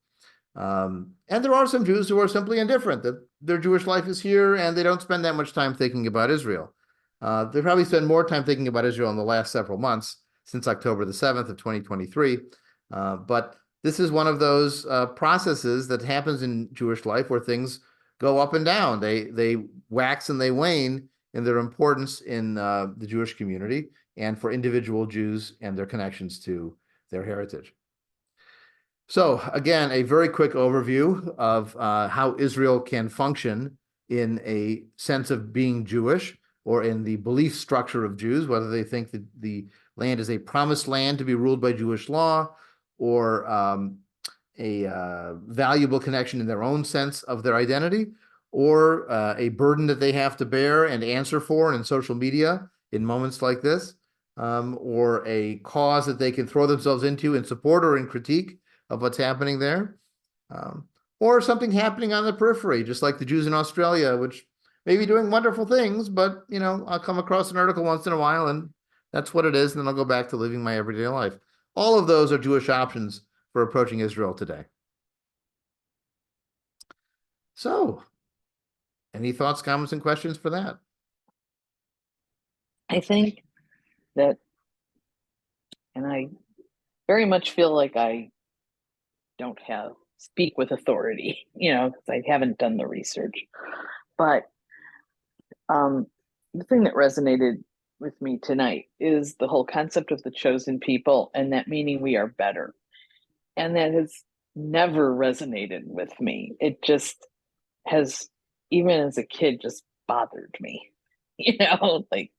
And there are some Jews who are simply indifferent, that their Jewish life is here and they don't spend that much time thinking about Israel. They probably spend more time thinking about Israel in the last several months, since October the 7th of 2023. But this is one of those processes that happens in Jewish life where things go up and down. They wax and they wane in their importance in the Jewish community and for individual Jews and their connections to their heritage. So again, a very quick overview of how Israel can function in a sense of being Jewish, or in the belief structure of Jews, whether they think that the land is a promised land to be ruled by Jewish law, or a valuable connection in their own sense of their identity, or a burden that they have to bear and answer for in social media in moments like this, or a cause that they can throw themselves into in support or in critique of what's happening there, or something happening on the periphery, just like the Jews in Australia, which may be doing wonderful things, but I'll come across an article once in a while and that's what it is, and then I'll go back to living my everyday life. All of those are Jewish options for approaching Israel today. So, any thoughts, comments, and questions for that? I think that, and I very much feel like I don't speak with authority, because I haven't done the research. But the thing that resonated with me tonight is the whole concept of the chosen people, and that meaning we are better. And that has never resonated with me. It just has, even as a kid, just bothered me, like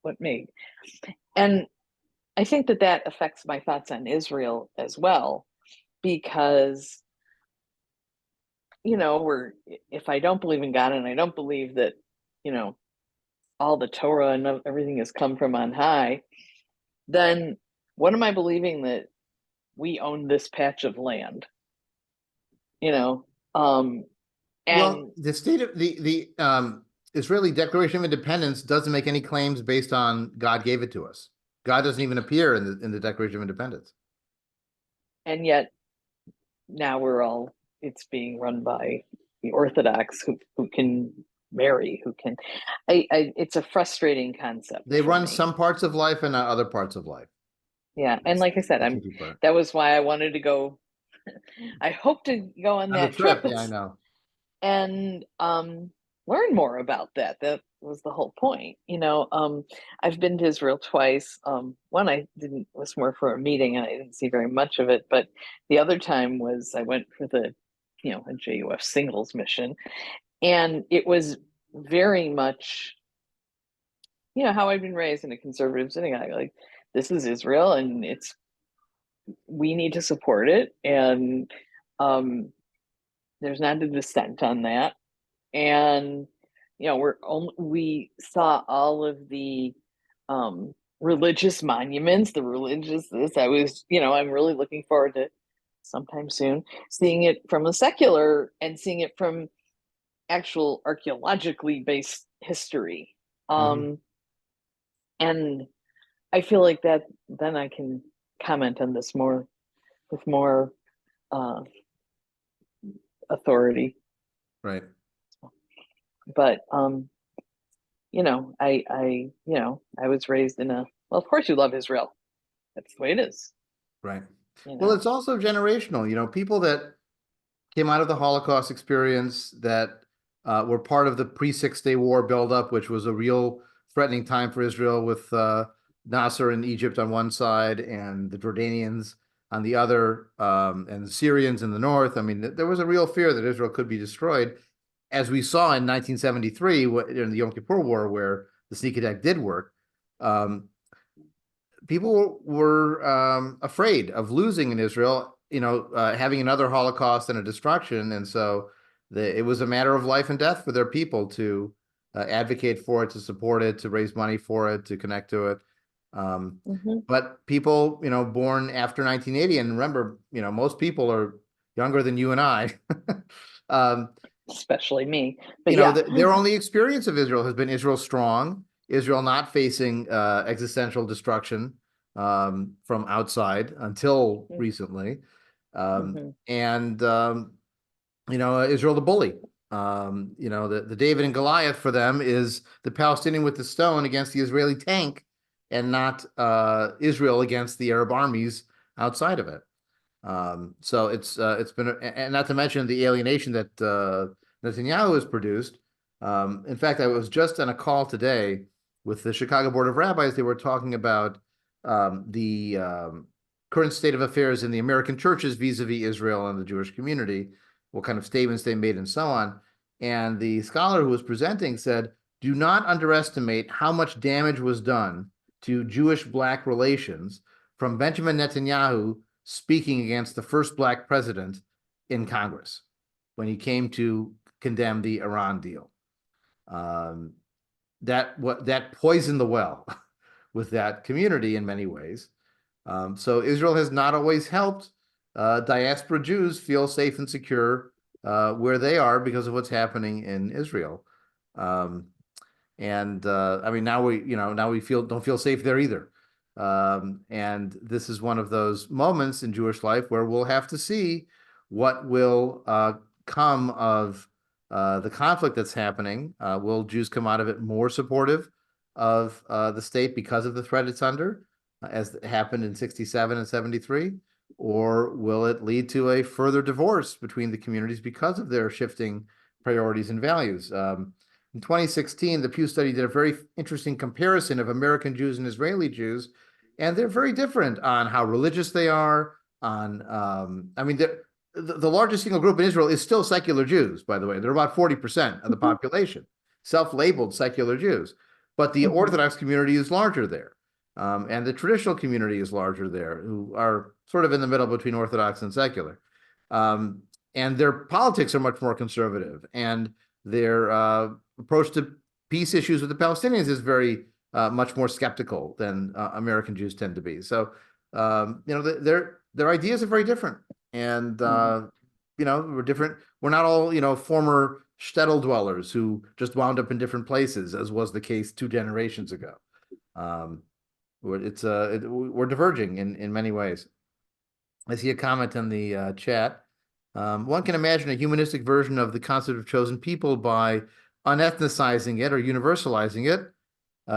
what made. And I think that affects my thoughts on Israel as well, because if I don't believe in God and I don't believe that all the Torah and everything has come from on high, then what am I believing that we own this patch of land? You know, and Well, the state of the Israeli Declaration of Independence doesn't make any claims based on God gave it to us. God doesn't even appear in the Declaration of Independence. and yet now it's being run by the Orthodox who can marry, who can, it's a frustrating concept They for run me. some parts of life and not other parts of life. Yeah, and like I said, that was why I wanted to go. I hope to go on that trip. Yeah, I know. And learn more about that. That was the whole point. I've been to Israel twice. One I didn't was more for a meeting and I didn't see very much of it, but the other time was I went for a JUF singles mission, and it was very much how I've been raised in a conservative synagogue. Like, this is Israel and we need to support it, and there's not a dissent on that. And we saw all of the religious monuments, the religious this. I'm really looking forward to sometime soon seeing it from a secular and seeing it from actual archaeologically based history. And I feel like that then I can comment on this more with more authority. Right. But I was raised in well, of course you love Israel. That's the way it is. Right. Well, it's also generational. People that came out of the Holocaust experience that were part of the pre-6 Day War buildup, which was a real threatening time for Israel with Nasser in Egypt on one side and the Jordanians on the other, and the Syrians in the north. I mean, there was a real fear that Israel could be destroyed, as we saw in 1973 in the Yom Kippur War, where the sneak attack did work. People were afraid of losing in Israel, having another Holocaust and a destruction. And so it was a matter of life and death for their people to advocate for it, to support it, to raise money for it, to connect to it. But people, born after 1980, and remember, most people are younger than you and I. Especially me. But their only experience of Israel has been Israel strong, Israel not facing existential destruction from outside until recently, and Israel the bully. The David and Goliath for them is the Palestinian with the stone against the Israeli tank, and not Israel against the Arab armies outside of it. So it's been, and not to mention the alienation that Netanyahu has produced. In fact, I was just on a call today with the Chicago Board of Rabbis. They were talking about the current state of affairs in the American churches vis-a-vis Israel and the Jewish community, what kind of statements they made and so on. And the scholar who was presenting said, do not underestimate how much damage was done to Jewish-Black relations from Benjamin Netanyahu speaking against the first Black president in Congress when he came to condemn the Iran deal. That poisoned the well with that community in many ways. So Israel has not always helped diaspora Jews feel safe and secure where they are because of what's happening in Israel. I mean, now we don't feel safe there either. And this is one of those moments in Jewish life where we'll have to see what will come of the conflict that's happening. Will Jews come out of it more supportive of the state because of the threat it's under, as happened in 67 and 73? Or will it lead to a further divorce between the communities because of their shifting priorities and values? In 2016, the Pew study did a very interesting comparison of American Jews and Israeli Jews, and they're very different on how religious they are. I mean, the largest single group in Israel is still secular Jews, by the way. They're about 40% of the population, self-labeled secular Jews. But the Orthodox community is larger there. And the traditional community is larger there, who are sort of in the middle between Orthodox and secular. And their politics are much more conservative. And their approach to peace issues with the Palestinians is very much more skeptical than American Jews tend to be. So Their ideas are very different, and we're different. We're not all former shtetl dwellers who just wound up in different places, as was the case 2 generations ago. We're diverging in many ways. I see a comment in the chat. One can imagine a humanistic version of the concept of chosen people by unethnicizing it or universalizing it,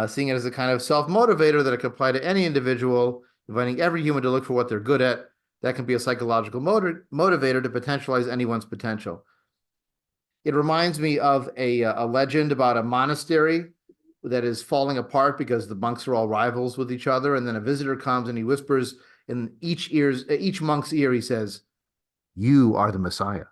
seeing it as a kind of self-motivator that it can apply to any individual, inviting every human to look for what they're good at. That can be a psychological motivator to potentialize anyone's potential. It reminds me of a legend about a monastery that is falling apart because the monks are all rivals with each other, and then a visitor comes and he whispers in each monk's ear, he says, "You are the Messiah."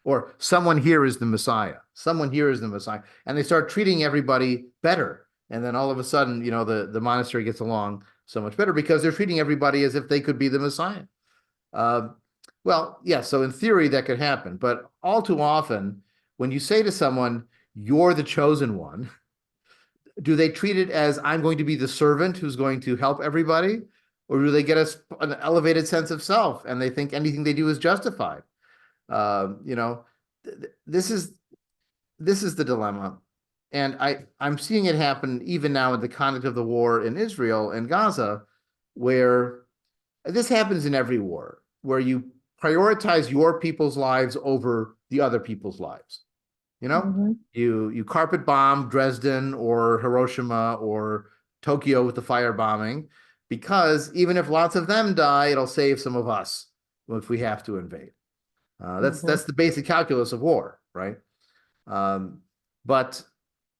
Or someone here is the Messiah. Someone here is the Messiah. And they start treating everybody better. And then all of a sudden, the monastery gets along so much better because they're treating everybody as if they could be the Messiah. So in theory, that could happen. But all too often, when you say to someone, "You're the chosen one," do they treat it as, "I'm going to be the servant who's going to help everybody"? Or do they get an elevated sense of self and they think anything they do is justified? This is the dilemma. And I'm seeing it happen even now in the conduct of the war in Israel and Gaza, where this happens in every war, where you prioritize your people's lives over the other people's lives. You carpet bomb Dresden or Hiroshima or Tokyo with the firebombing, because even if lots of them die, it'll save some of us if we have to invade. That's the basic calculus of war, right? But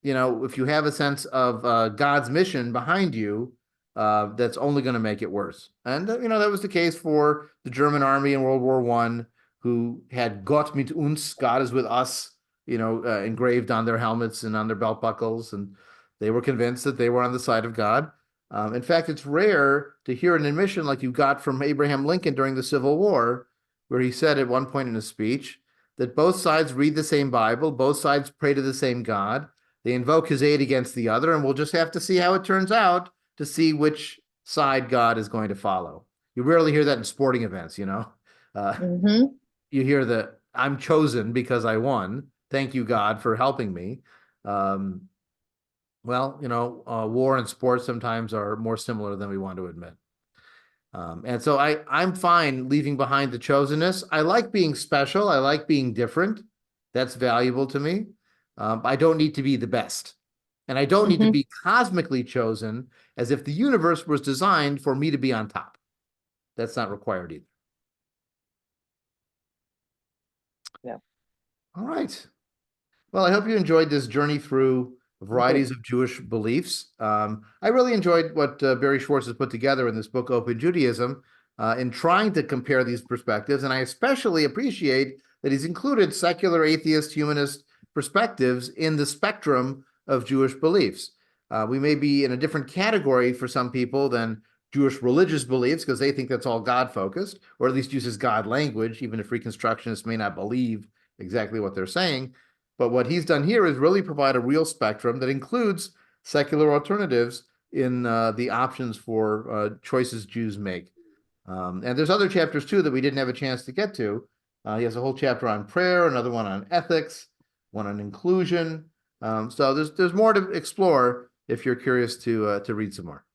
if you have a sense of God's mission behind you, that's only going to make it worse. And that was the case for the German army in World War I, who had "Gott mit uns," God is with us, engraved on their helmets and on their belt buckles, and they were convinced that they were on the side of God. In fact, it's rare to hear an admission like you got from Abraham Lincoln during the Civil War, where he said at one point in his speech that both sides read the same Bible, both sides pray to the same God, they invoke his aid against the other, and we'll just have to see how it turns out to see which side God is going to follow. You rarely hear that in sporting events, You hear the "I'm chosen because I won. Thank you, God, for helping me." War and sports sometimes are more similar than we want to admit. And so I'm fine leaving behind the chosenness. I like being special. I like being different. That's valuable to me. I don't need to be the best. And I don't need to be cosmically chosen as if the universe was designed for me to be on top. That's not required either. Yeah. All right. Well, I hope you enjoyed this journey through varieties of Jewish beliefs. I really enjoyed what Barry Schwartz has put together in this book, Open Judaism, in trying to compare these perspectives. And I especially appreciate that he's included secular, atheist, humanist perspectives in the spectrum of Jewish beliefs. We may be in a different category for some people than Jewish religious beliefs, because they think that's all God-focused, or at least uses God language, even if Reconstructionists may not believe exactly what they're saying. But what he's done here is really provide a real spectrum that includes secular alternatives in the options for choices Jews make. And there's other chapters too that we didn't have a chance to get to. He has a whole chapter on prayer, another one on ethics, one on inclusion. So there's more to explore if you're curious to read some more.